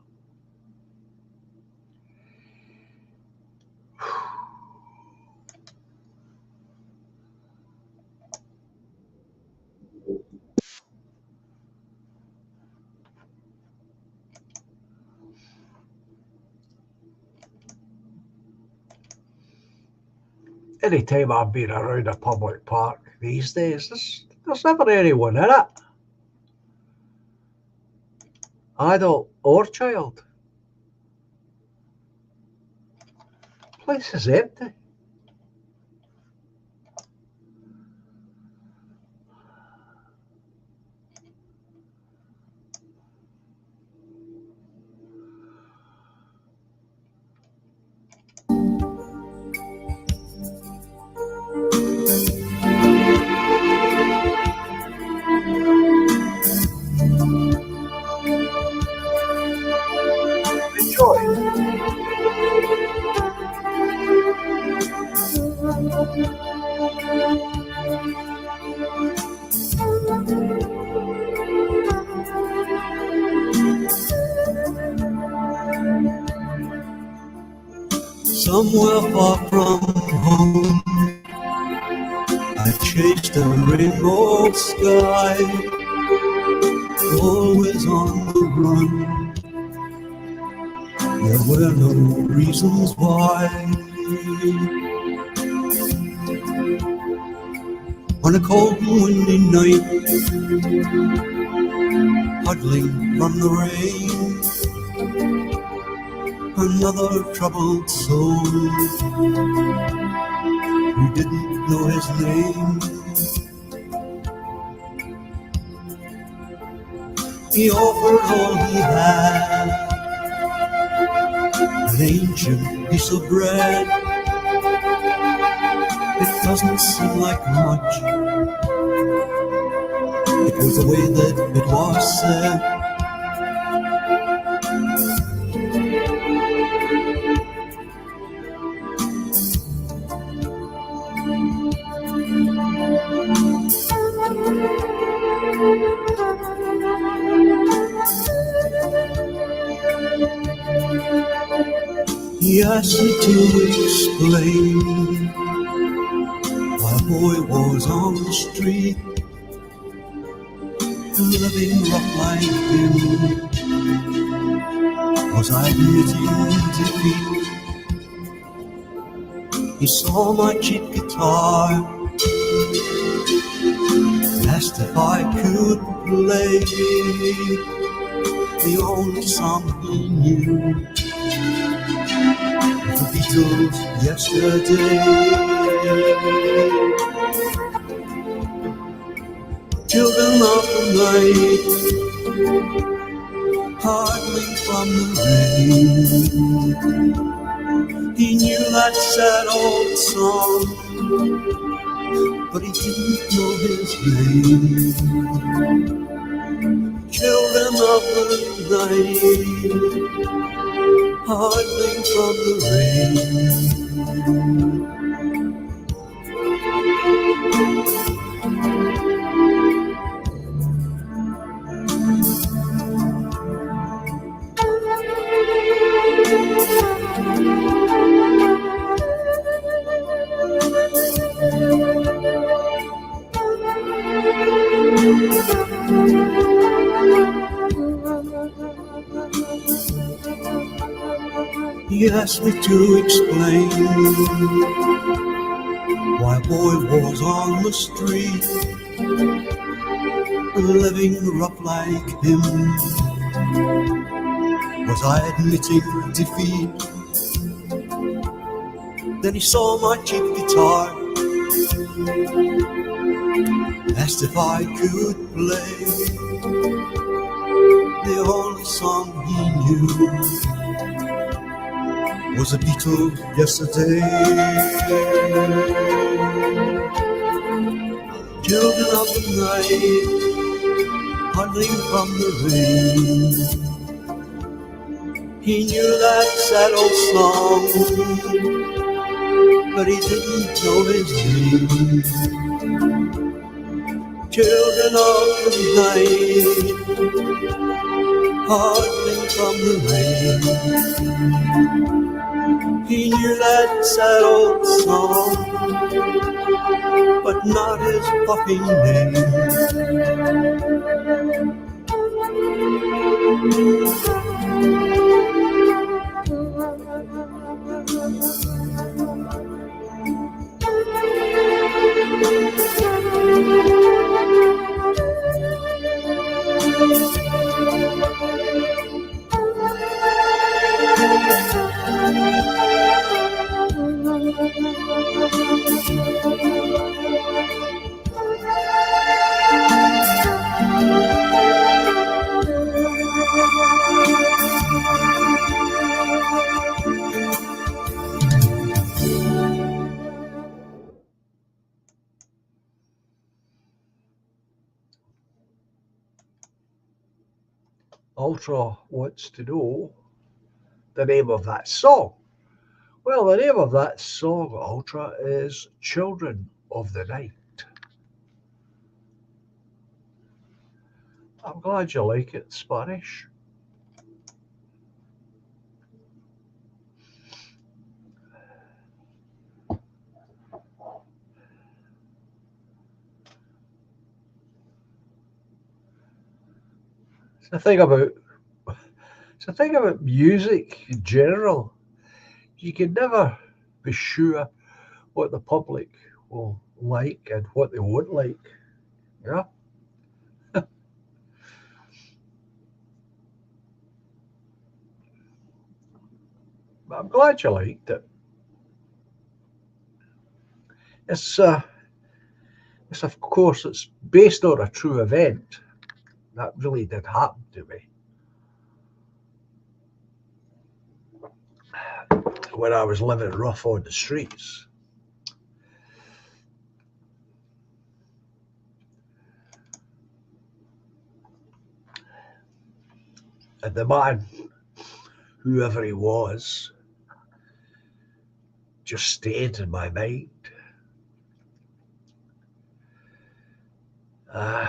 that? Anytime I've been around a public park these days, there's never anyone in it, adult or child. The place is empty. Somewhere far from home, I chased a rainbow sky, always on the run. There were no reasons why. On a cold and windy night, huddling from the rain, another troubled soul who didn't know his name. He offered all he had, an ancient piece of bread. It doesn't seem like much, it was the way that it was said. He asked me to explain why a boy was on the street, living rough like him. Was I admitting defeat? He saw my cheap guitar, asked if I could play the only song he knew, the Beatles yesterday. Children of the night, hardly from the rain. He knew that sad old song, but he didn't know his name. Children of the night, hardly from the rain. He asked me to explain why a boy was on the street, living rough like him. Was I admitting defeat? Then he saw my cheap guitar, asked if I could play the only song he knew, was a Beatles yesterday. Children of the night, huddling from the rain. He knew that sad old song, but he didn't know his name. Children of the night, huddling from the rain. He knew that sad old song, but not his fucking name. Ultra wants to know the name of that song. Well, the name of that song, Ultra, is Children of the Night. I'm glad you like it, Spanish. It's the thing about it's the thing about music in general. You can never be sure what the public will like and what they won't like. Yeah. But I'm glad you liked it. It's it's of course it's based on a true event that really did happen to me when I was living rough on the streets. And the man, whoever he was, just stayed in my mind. Uh,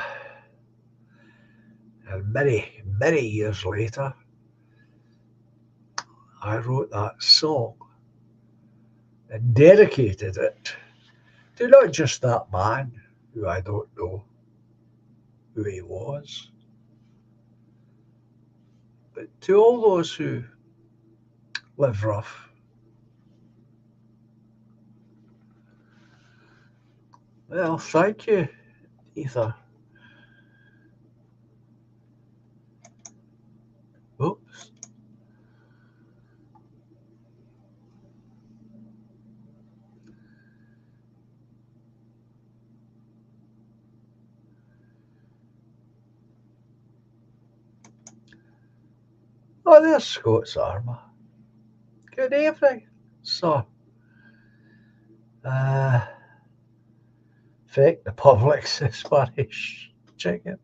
and many years later, I wrote that song and dedicated it to not just that man, who I don't know who he was, but to all those who live rough. Well, thank you, Ether. Oops. Oh, there's Scott's Armour. Good evening. So, uh, fake the public's Spanish chicken.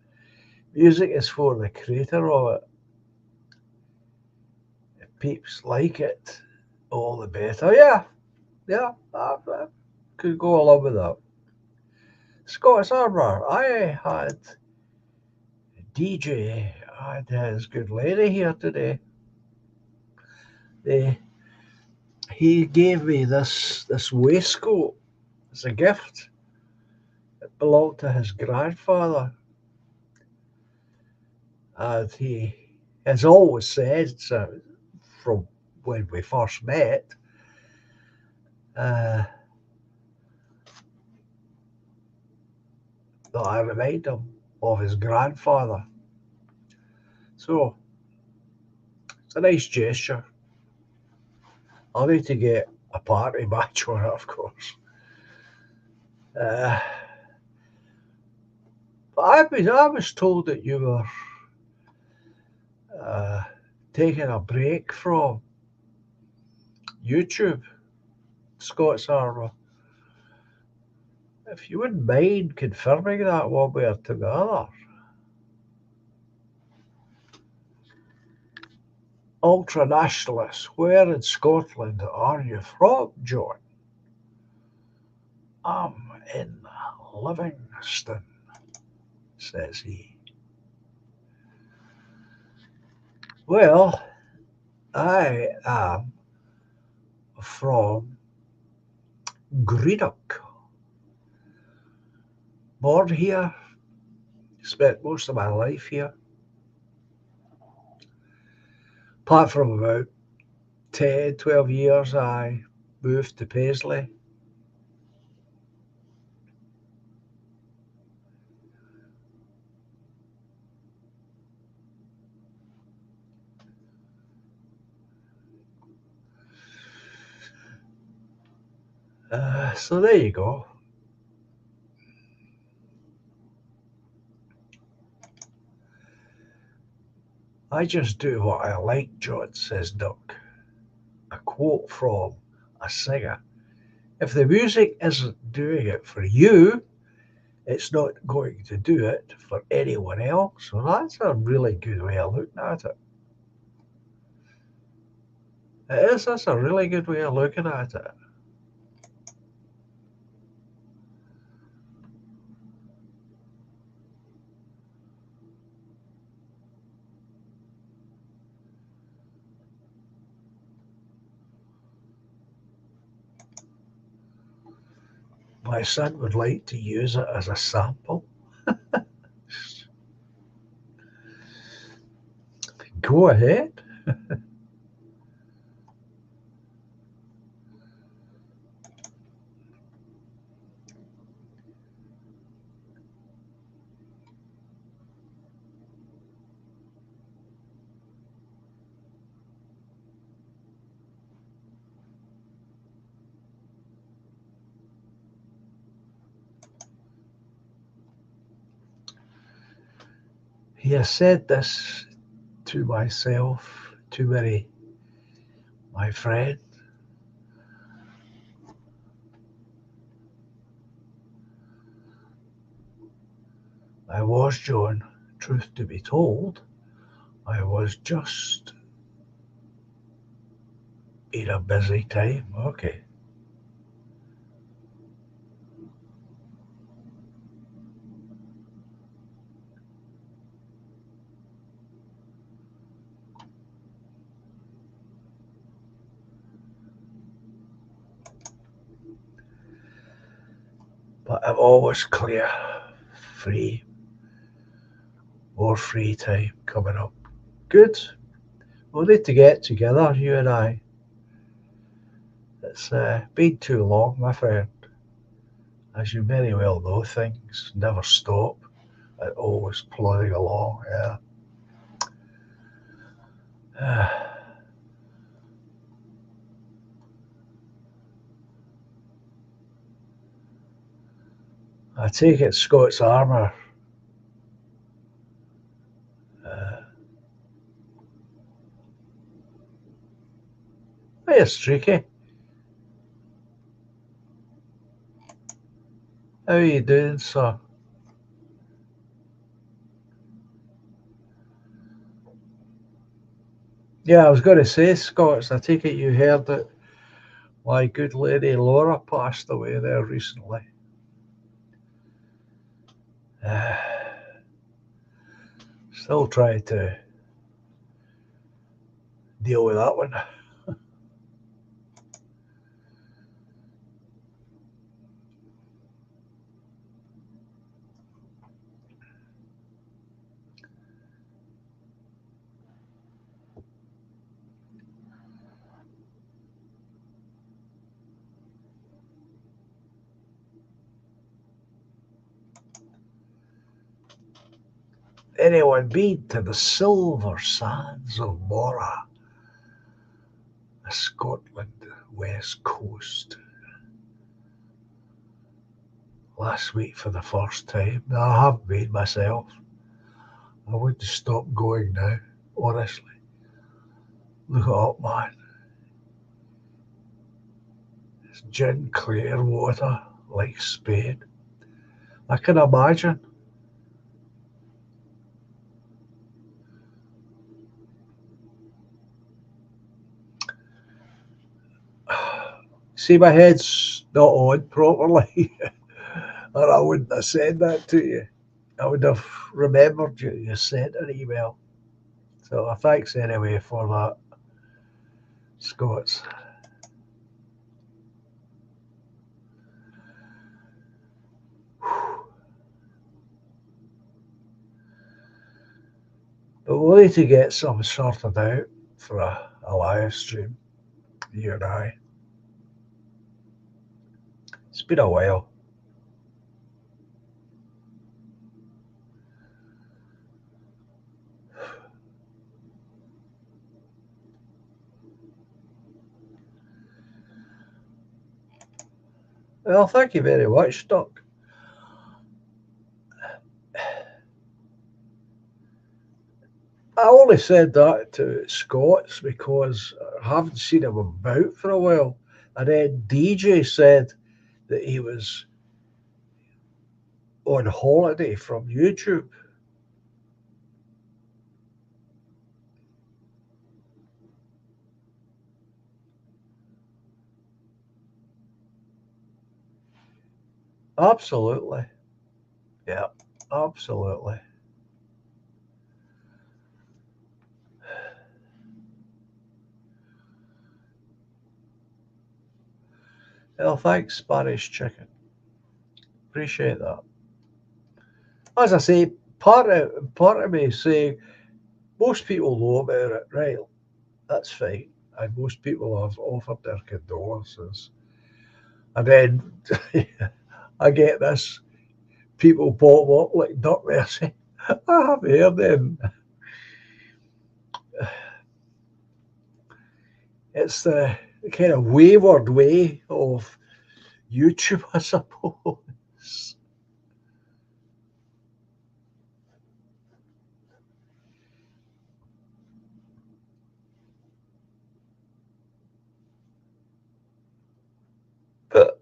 Music is for the creator of it. If peeps like it, all the better. Yeah, I could go along with that. Scott's Armour. I had DJ and his good lady here today. They, he gave me this waistcoat as a gift. It belonged to his grandfather, and he has always said from when we first met. Uh, that I remind him of his grandfather. So it's a nice gesture. I'll need to get a party match on it, of course. Uh, but I was told that you were uh, taking a break from YouTube, Scott's Armour. If you wouldn't mind confirming that one way or together. Ultra nationalist, where in Scotland are you from, John? I'm in Livingston, says he. Well, I am from Greenock. Born here, spent most of my life here. Apart from about 10, 12 years, I moved to Paisley. So there you go. I just do what I like, John, says Duck. A quote from a singer. If the music isn't doing it for you, it's not going to do it for anyone else. So that's a really good way of looking at it. It is. That's a really good way of looking at it. My son would like to use it as a sample. Go ahead. He has said this to myself, to my friend. I was, John, truth to be told, I was just in a busy time. Okay. But I'm always clear, free, more free time coming up. Good. We'll need to get together, you and I. It's been too long, my friend. As you very well know, things never stop. They're always plodding along. Yeah. I take it Scott's armour. Uh, Hey, Streaky. How are you doing, sir? Yeah, I was going to say, Scots, I take it you heard that my good lady Laura passed away there recently. Uh, Still trying to deal with that one. Anyone been to the silver sands of Moray, the Scotland west coast, last week for the first time? No, I have been myself. I wouldn't stop going now, honestly. Look it up, man. It's gin clear water, like Spain. I can imagine. See, my head's not on properly, or I wouldn't have said that to you. I would have remembered you. You sent an email. So thanks anyway for that, Scots. But we'll need to get some sorted out for a live stream, you and I. It's been a while. Well, thank you very much, Doc. I only said that to Scots because I haven't seen him about for a while. And then DJ said that he was on holiday from YouTube. Absolutely. Yeah, absolutely. Well, thanks, Spanish Chicken. Appreciate that. As I say, part of me is saying most people know about it, right? That's fine. And most people have offered their condolences. And then I get this people pop up like Duck Mercy. I have heard them. It's the kind of wayward way of YouTube, I suppose. But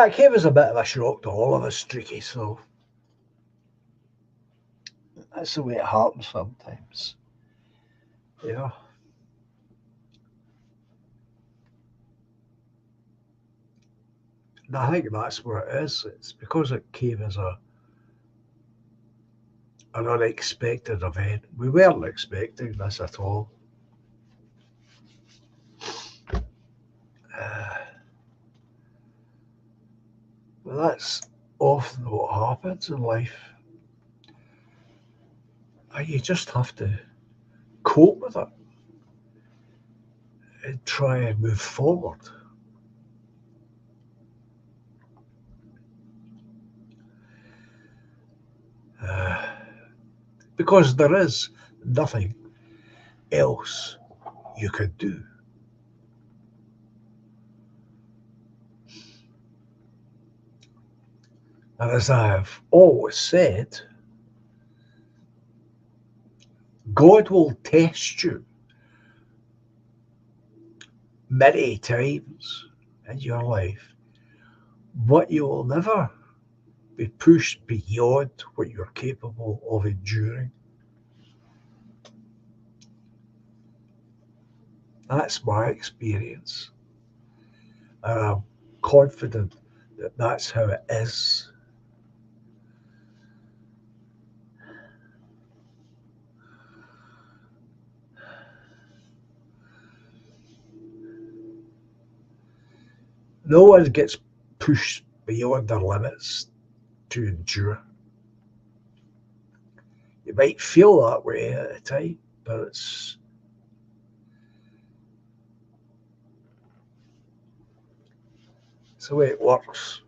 it came as a bit of a shock to all of us, Streaky, so that's the way it happens sometimes. Yeah. And I think that's what it is. It's because it came as an unexpected event. We weren't expecting this at all. Uh, but that's often what happens in life. You just have to cope with it and try and move forward. Uh, because there is nothing else you could do. And as I have always said, God will test you many times in your life, but you will never be pushed beyond what you're capable of enduring. That's my experience. And I'm confident that that's how it is. No one gets pushed beyond their limits to endure. You might feel that way at a time, but it's the way it works.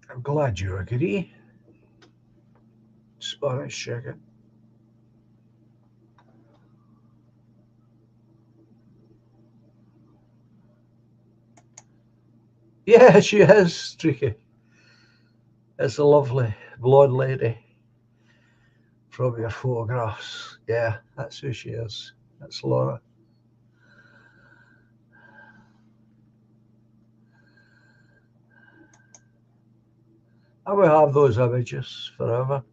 I'm glad you agree, Spanish Chicken. Yeah, she is, Streaky. It's a lovely blonde lady from your photographs. Yeah, that's who she is. That's Laura. I will have those images forever.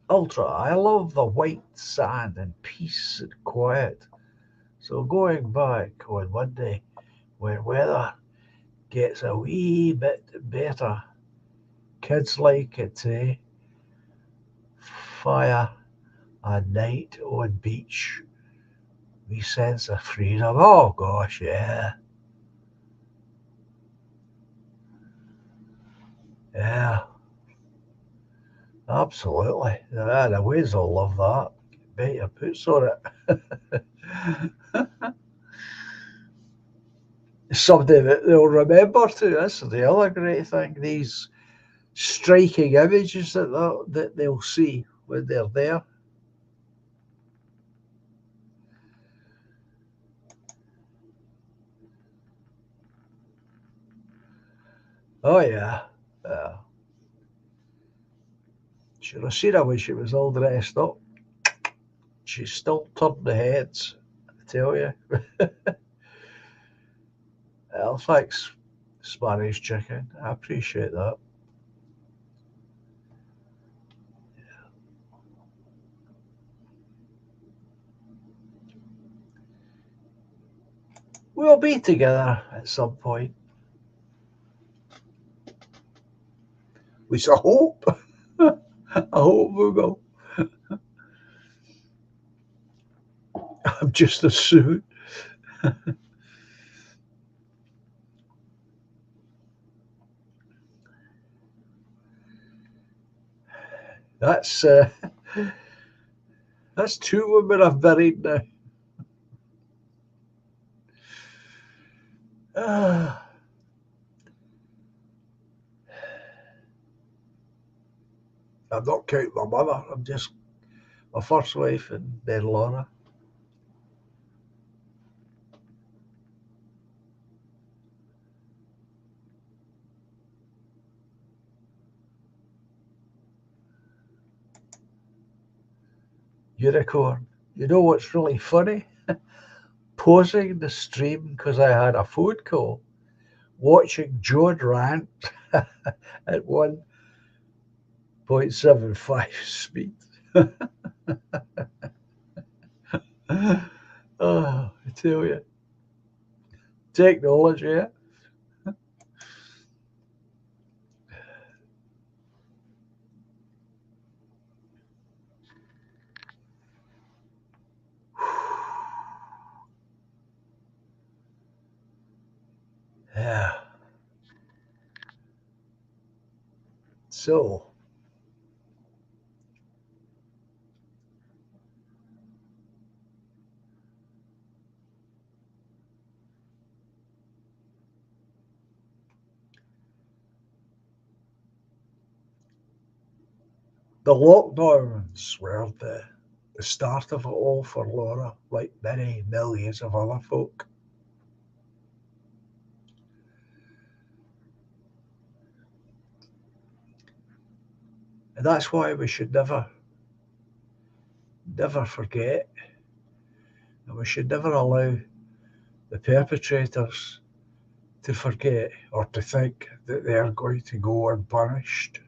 Ultra, I love the white sand and peace and quiet. So going back on Monday, when weather gets a wee bit better, kids like it, eh? Fire and night on beach, wee sense of freedom. Oh gosh, yeah, yeah, absolutely. Yeah, the Waves will love that. Bet your boots on it. Something that they'll remember too. That's the other great thing. These striking images that they'll see when they're there. Oh yeah, yeah. Should have seen her when she was all dressed up. She still turned the heads. I tell you. Well, thanks. Spanish chicken. I appreciate that. We'll be together at some point. At least I hope. I hope we will. I'm just a suit. That's uh, that's two women I've buried now. Ah, I'm not counting my mother. I'm just my first wife and then Laura. Unicorn. You know what's really funny? Pausing the stream because I had a phone call, watching John rant at 1.75 speed. Oh, I tell you, technology. Eh? Yeah. So, the lockdowns were the start of it all for Laura, like many millions of other folk. And that's why we should never forget, and we should never allow the perpetrators to forget or to think that they're going to go unpunished.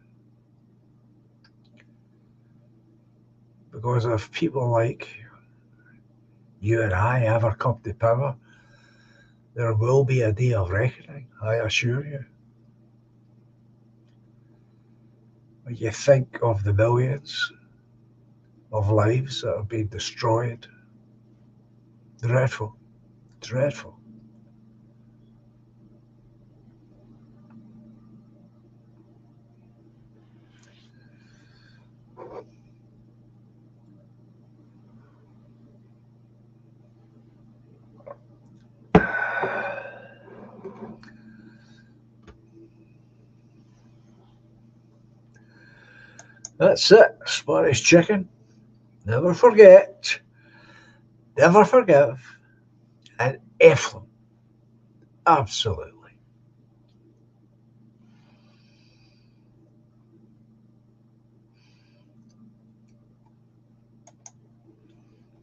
Because if people like you and I ever come to power, there will be a day of reckoning, I assure you. When you think of the millions of lives that have been destroyed, dreadful, dreadful. That's it, Spanish chicken. Never forget, never forgive, and effluent. Absolutely.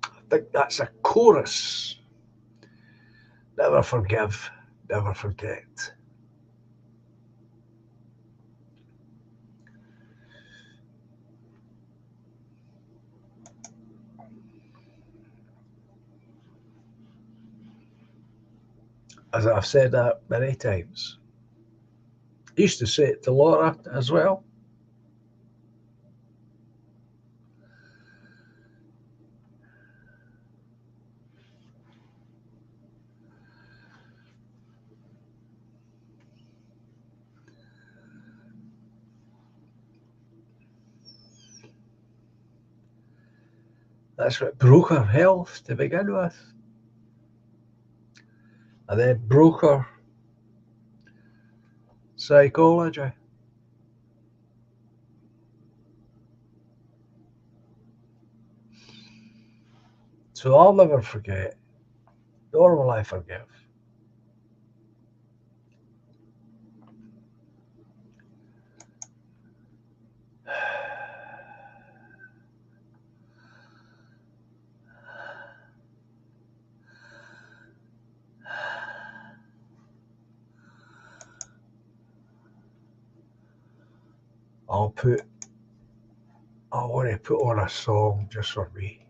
I think that's a chorus. Never forgive, never forget. As I've said that many times. I used to say it to Laura as well. That's what broke her health to begin with. And then broke her psychology. So I'll never forget, nor will I forgive. I'll put, I want to put on a song just for me.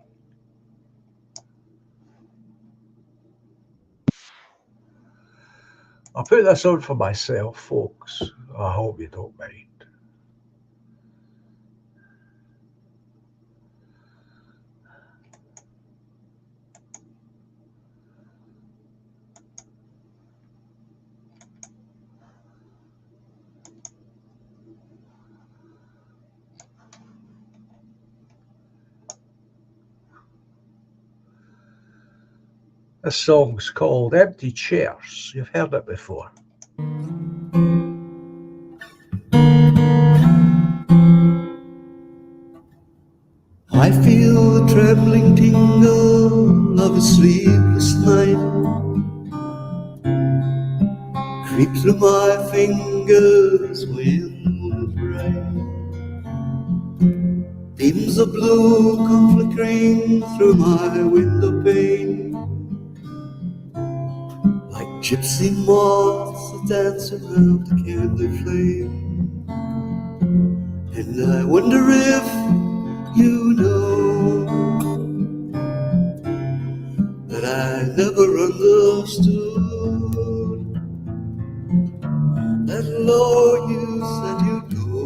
I'll put this on for myself, folks. I hope you don't mind. This song's called Empty Chairs. You've heard it before. I feel the trembling tingle of a sleepless night creep through my fingers when bright. Beams of blue come flickering through my window pane like gypsy moths that dance around the candle flame. And I wonder if you know that I never understood that law you said you'd go.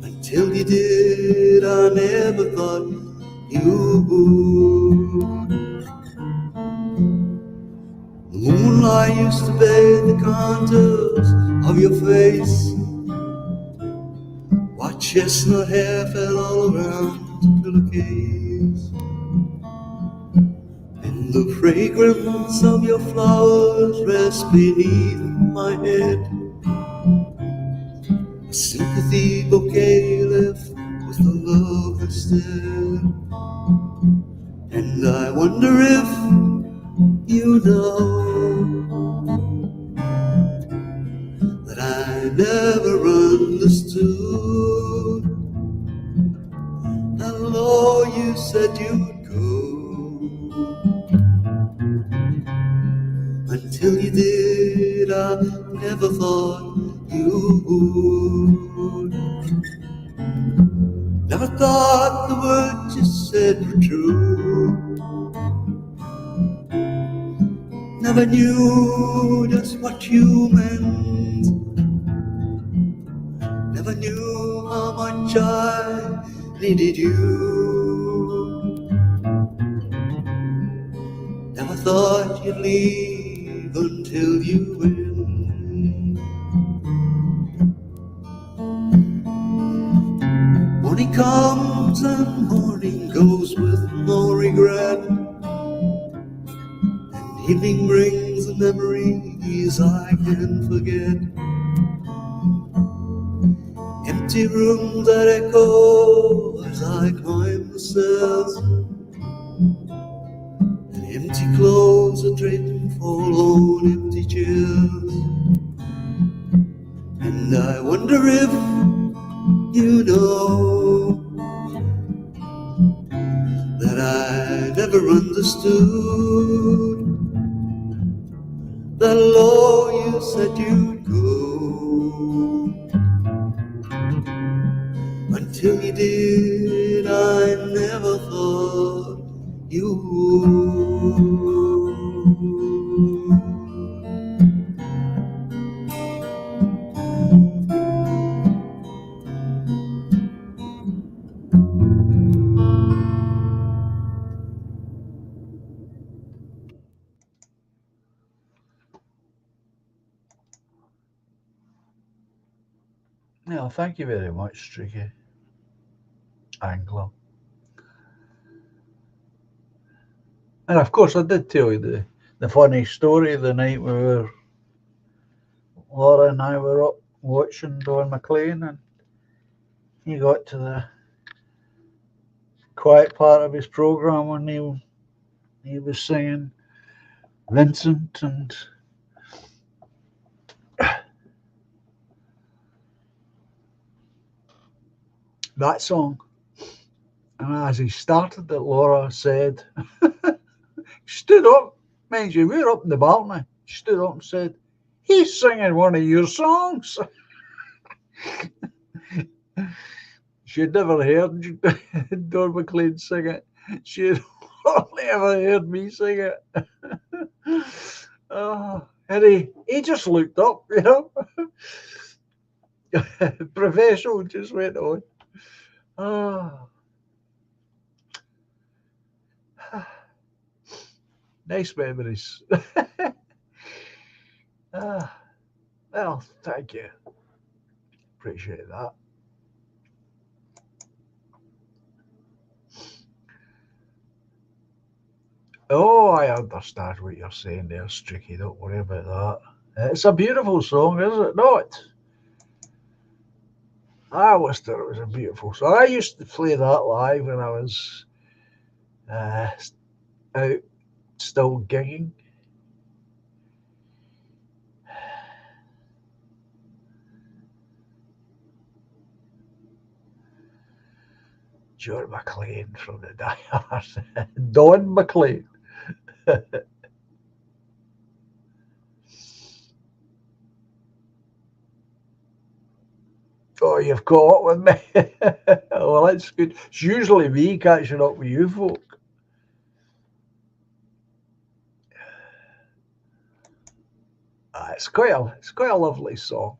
Until you did, I never thought you would. The moonlight used to bathe the contours of your face. White chestnut hair fell all around the pillowcase. And the fragrance of your flowers rests beneath my head. A sympathy bouquet left with the love instead. And I wonder if you know that I never understood how low you said you'd go. Until you did, I never thought you would. Never thought the words you said were true. Never knew just what you meant. Never knew how much I needed you. Never thought you'd leave until you went. Morning comes and morning goes with no regret. And evening brings the memories I can't forget. Empty rooms that echo as I climb the stairs. And empty clothes that draped fall on empty chairs. And I wonder if you know that I never understood the law you said you'd go. Until you did, I never thought you would. Yeah, thank you very much, Streaky Angler. And of course, I did tell you the funny story the night Laura and I were up watching Don McLean, and he got to the quiet part of his program when he was singing Vincent and that song. And as he started it, Laura said, stood up, mind you, we were up in the balcony. She stood up and said, He's singing one of your songs. She'd never heard Don McLean sing it. She'd only ever heard me sing it. And he just looked up, you know. Professional just went on. Oh, nice memories. Ah, well, thank you. Appreciate that. Oh, I understand what you're saying there, Streaky. Don't worry about that. It's a beautiful song, is it not? I always thought it was a beautiful song. I used to play that live when I was uh, out still gigging. John McLean from the Die Hard. Don McLean. Oh, you've caught up with me. Well, that's good. It's usually me catching up with you folk. It's quite a lovely song.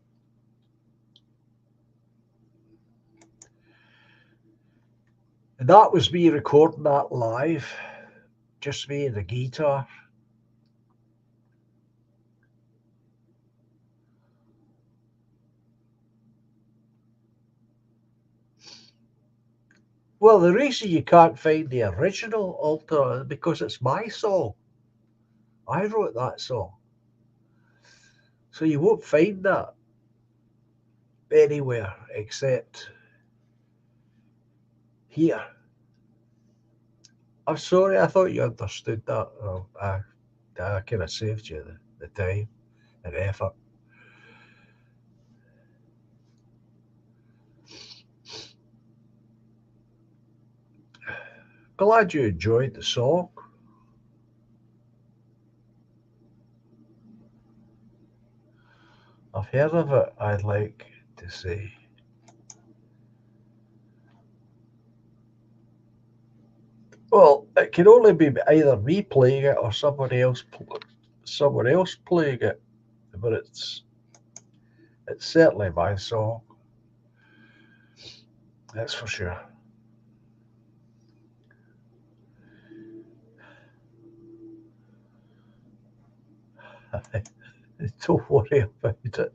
And that was me recording that live, just me and the guitar. Well, the reason you can't find the original alter is because it's my song. I wrote that song. So you won't find that anywhere except here. I'm sorry, I thought you understood that. Oh, I kind of saved you the time and effort. Glad you enjoyed the song. I've heard of it, I'd like to say. Well, it can only be either me playing it or someone else playing it, but it's certainly my song. That's for sure. Don't worry about it.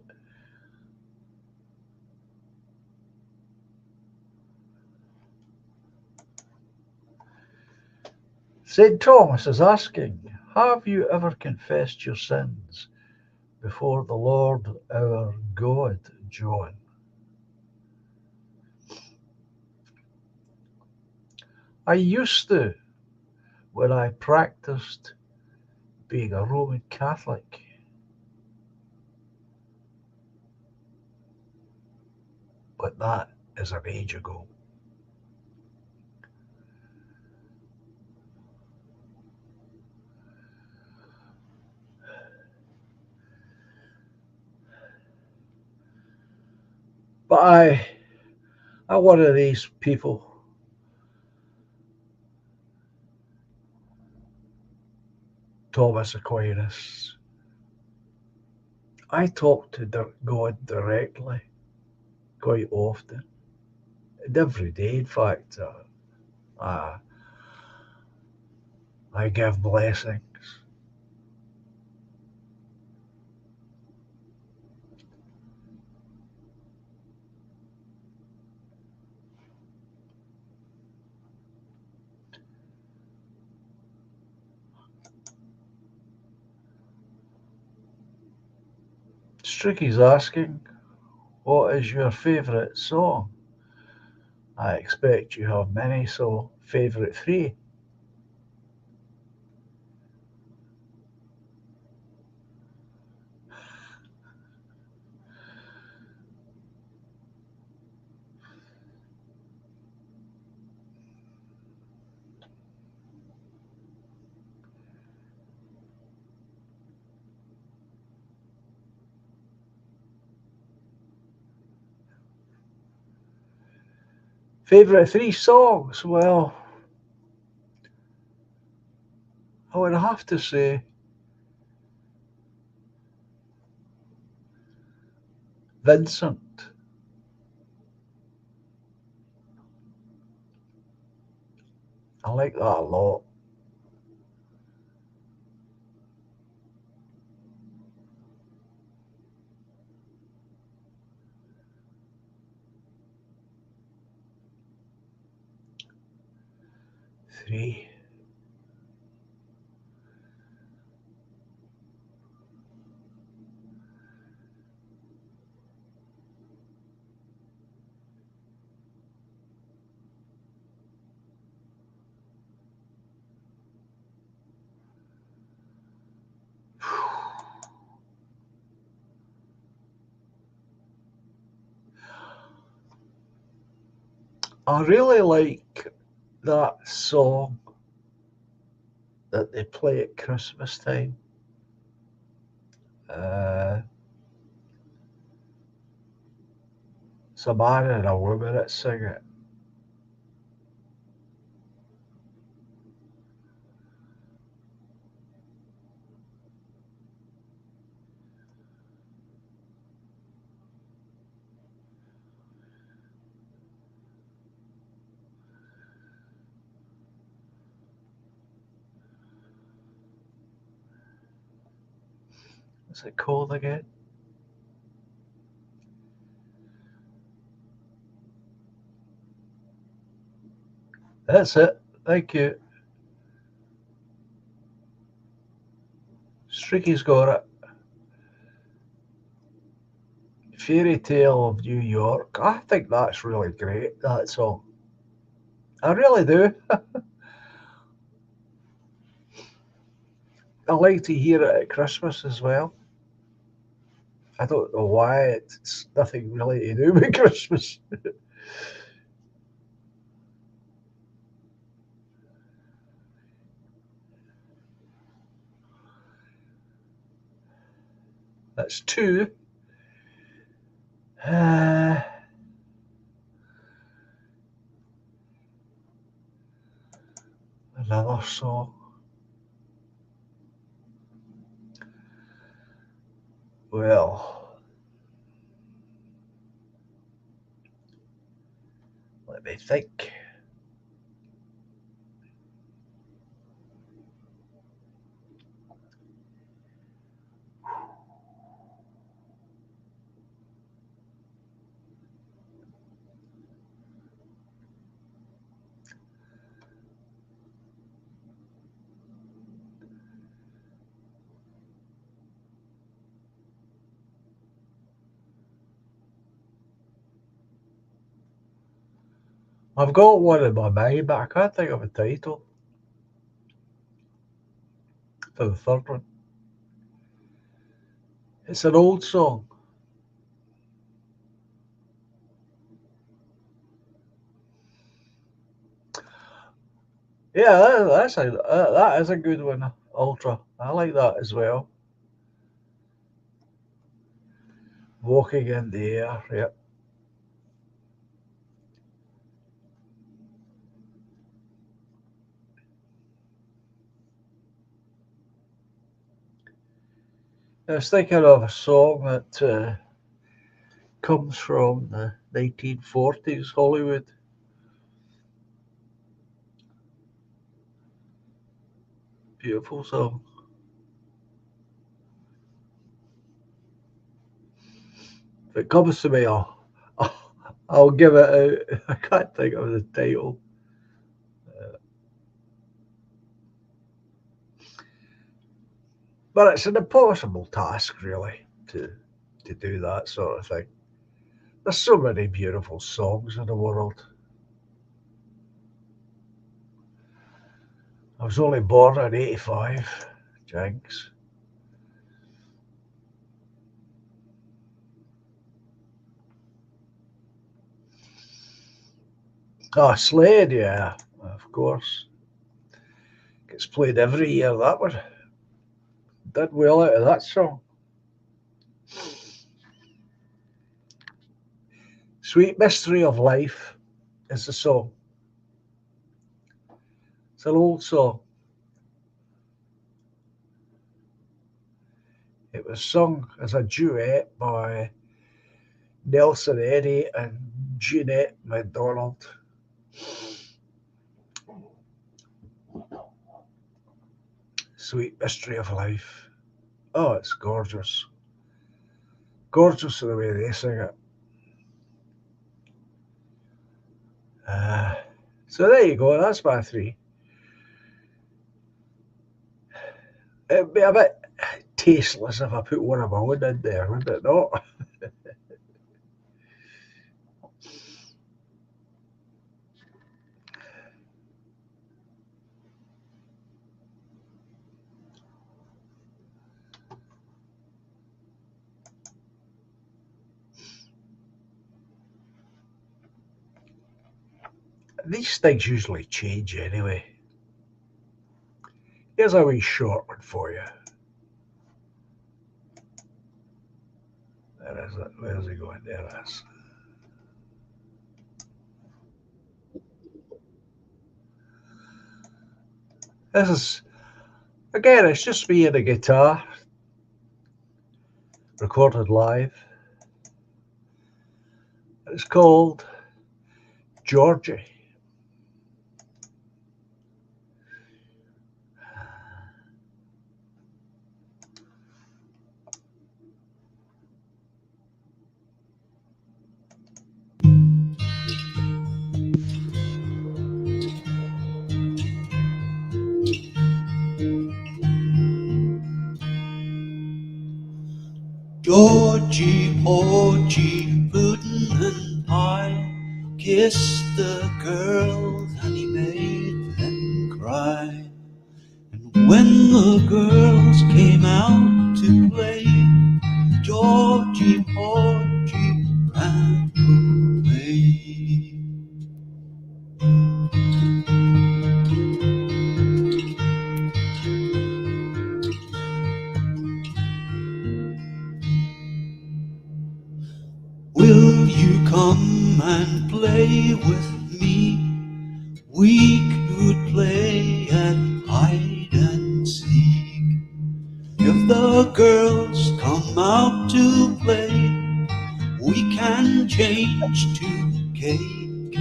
St. Thomas is asking, have you ever confessed your sins before the Lord our God, John? I used to when I practiced being a Roman Catholic, but that is an age ago. But I'm one of these people, Thomas Aquinas. I talk to God directly quite often, and every day, in fact. Uh, I give blessings. Stricky's asking, what is your favourite song? I expect you have many, so favourite three. Favourite three songs? Well, I would have to say Vincent. I like that a lot. Three. I really like that song that they play at Christmas time. Uh, it's a man and a woman that sing it. What's it called again? That's it. Thank you. Streaky's got it. Fairy Tale of New York. I think that's really great, that song. I really do. I like to hear it at Christmas as well. I don't know why. It's nothing really to do with Christmas. That's two. Uh, another song. Well, let me think. I've got one in my mind, but I can't think of a title for the third one. It's an old song. Yeah, that is a good one. Ultra. I like that as well. Walking in the air. Yeah. I was thinking of a song that comes from the 1940s Hollywood. Beautiful song. If it comes to me, I'll give it out. I can't think of the title. But it's an impossible task, really, to do that sort of thing. There's so many beautiful songs in the world. I was only born in '85. Jinx. Oh, Slade, yeah, of course. Gets played every year, that one. Did well out of that song. Sweet Mystery of Life. is the song. It's an old song. It was sung as a duet by Nelson Eddy and Jeanette MacDonald. Sweet Mystery of Life. Oh, it's gorgeous. Gorgeous in the way they sing it. Uh, so there you go, that's my three. It'd be a bit tasteless if I put one of my own in there, would it not? These things usually change anyway. Here's a wee short one for you. There is it. Where's it going? There it is. This is, again, it's just me and the guitar, recorded live. It's called Georgie. Georgie, Porgy, pudding and pie kissed the girls and he made them cry. And when the girls came out to play, Georgie, Porgy ran away. Will you come and play with me? We could play at hide and seek. If the girls come out to play, we can change to KKT.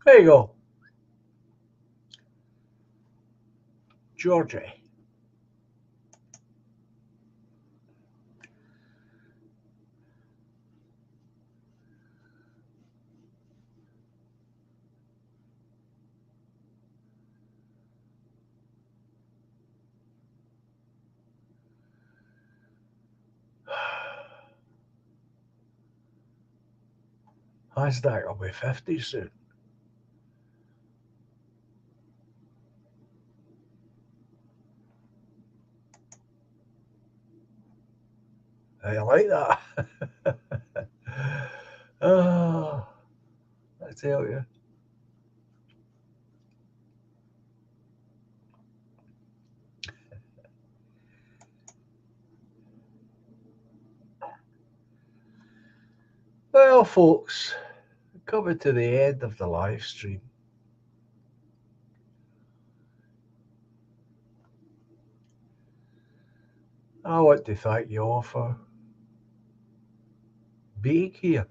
There you go. Georgie. Hashtag will be 50 soon. I like that. Oh, I tell you. Well, folks, coming to the end of the live stream. I want to thank you all for being here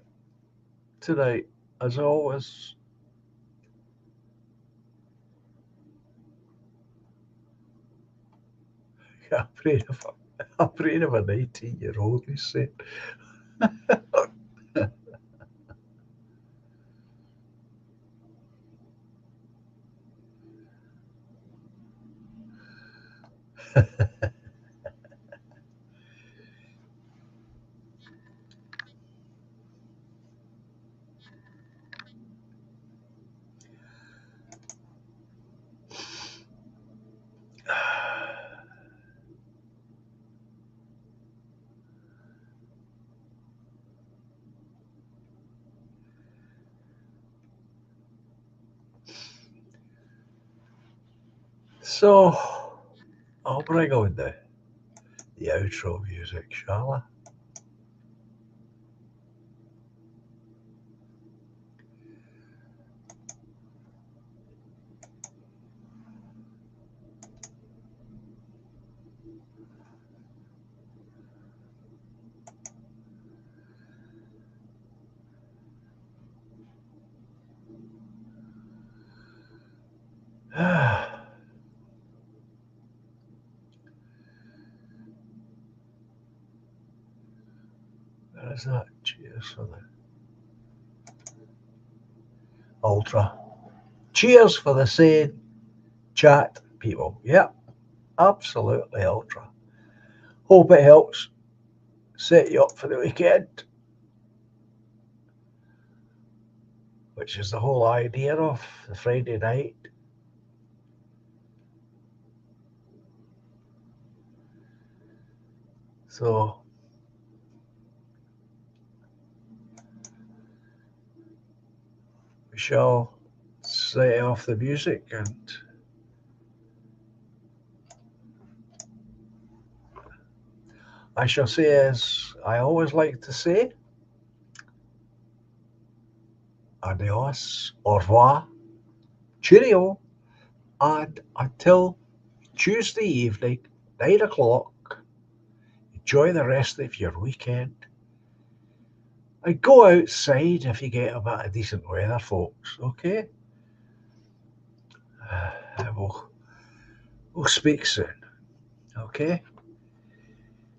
tonight, as always. I'm praying of a 19-year-old, he said. So I'll bring on the outro music, shall I? Where is that? Cheers for the ultra. Cheers for the sane chat, people. Yep, absolutely ultra. Hope it helps set you up for the weekend, which is the whole idea of the Friday night. So we shall set off the music, and I shall say, as I always like to say, adios, au revoir, cheerio, and until Tuesday evening, 9 o'clock, enjoy the rest of your weekend. And go outside if you get a bit of decent weather, folks, okay? We'll speak soon, okay?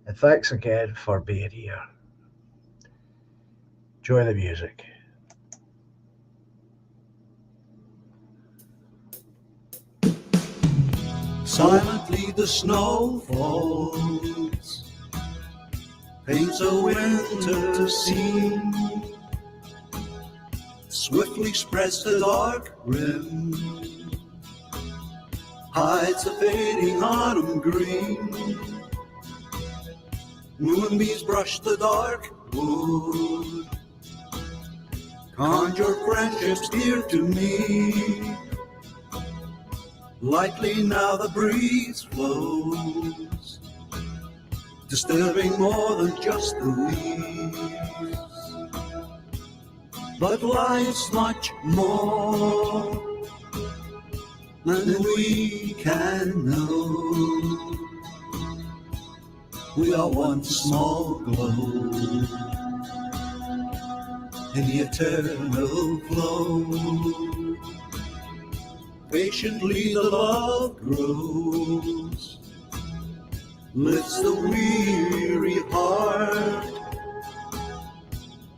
And thanks again for being here. Enjoy the music. Silently the snow falls, paints a winter scene, swiftly spreads the dark rim, hides a fading autumn green. Moonbeams brush the dark wood, conjure friendships dear to me. Lightly now the breeze flows, disturbing more than just the leaves. But life's much more than we can know. We are one small glow in the eternal flow. Patiently the love grows, lifts the weary heart.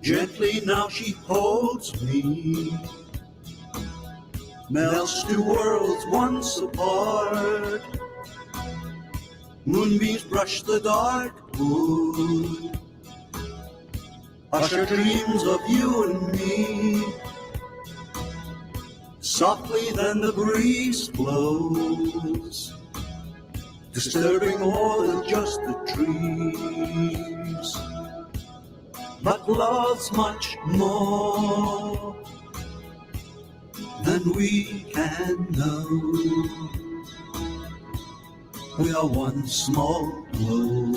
Gently now she holds me, melts two worlds once apart. Moonbeams brush the dark wood, usher dreams of you and me. Softly then the breeze blows, disturbing more than just the trees. But love's much more than we can know. We are one small glow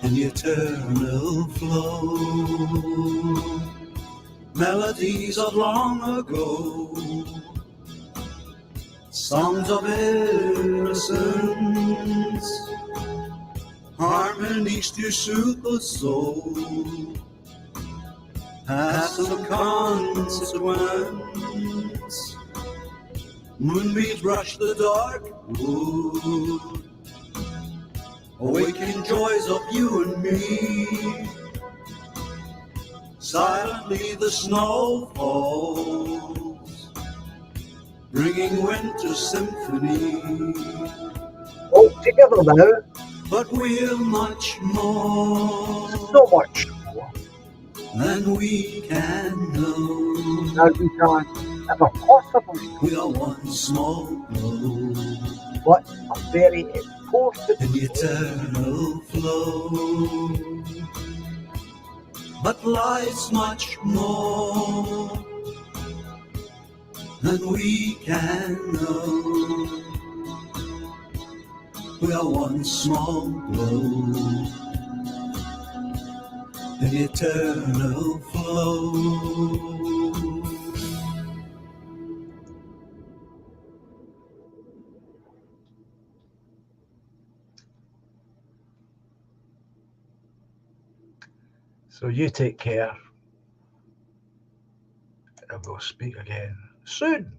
in the eternal flow. Melodies of long ago, songs of innocence, harmonies to soothe the soul, have some consequence. Moonbeams brush the dark wood, awakening joys of you and me. Silently the snow falls, bringing winter symphony. All together now. But we're much more, So much more than we can know. than we can ever possibly know. We are one small glow But a very important in the eternal flow. But life's much more and we can know we are one small glow in eternal flow. So you take care, and we'll speak again soon.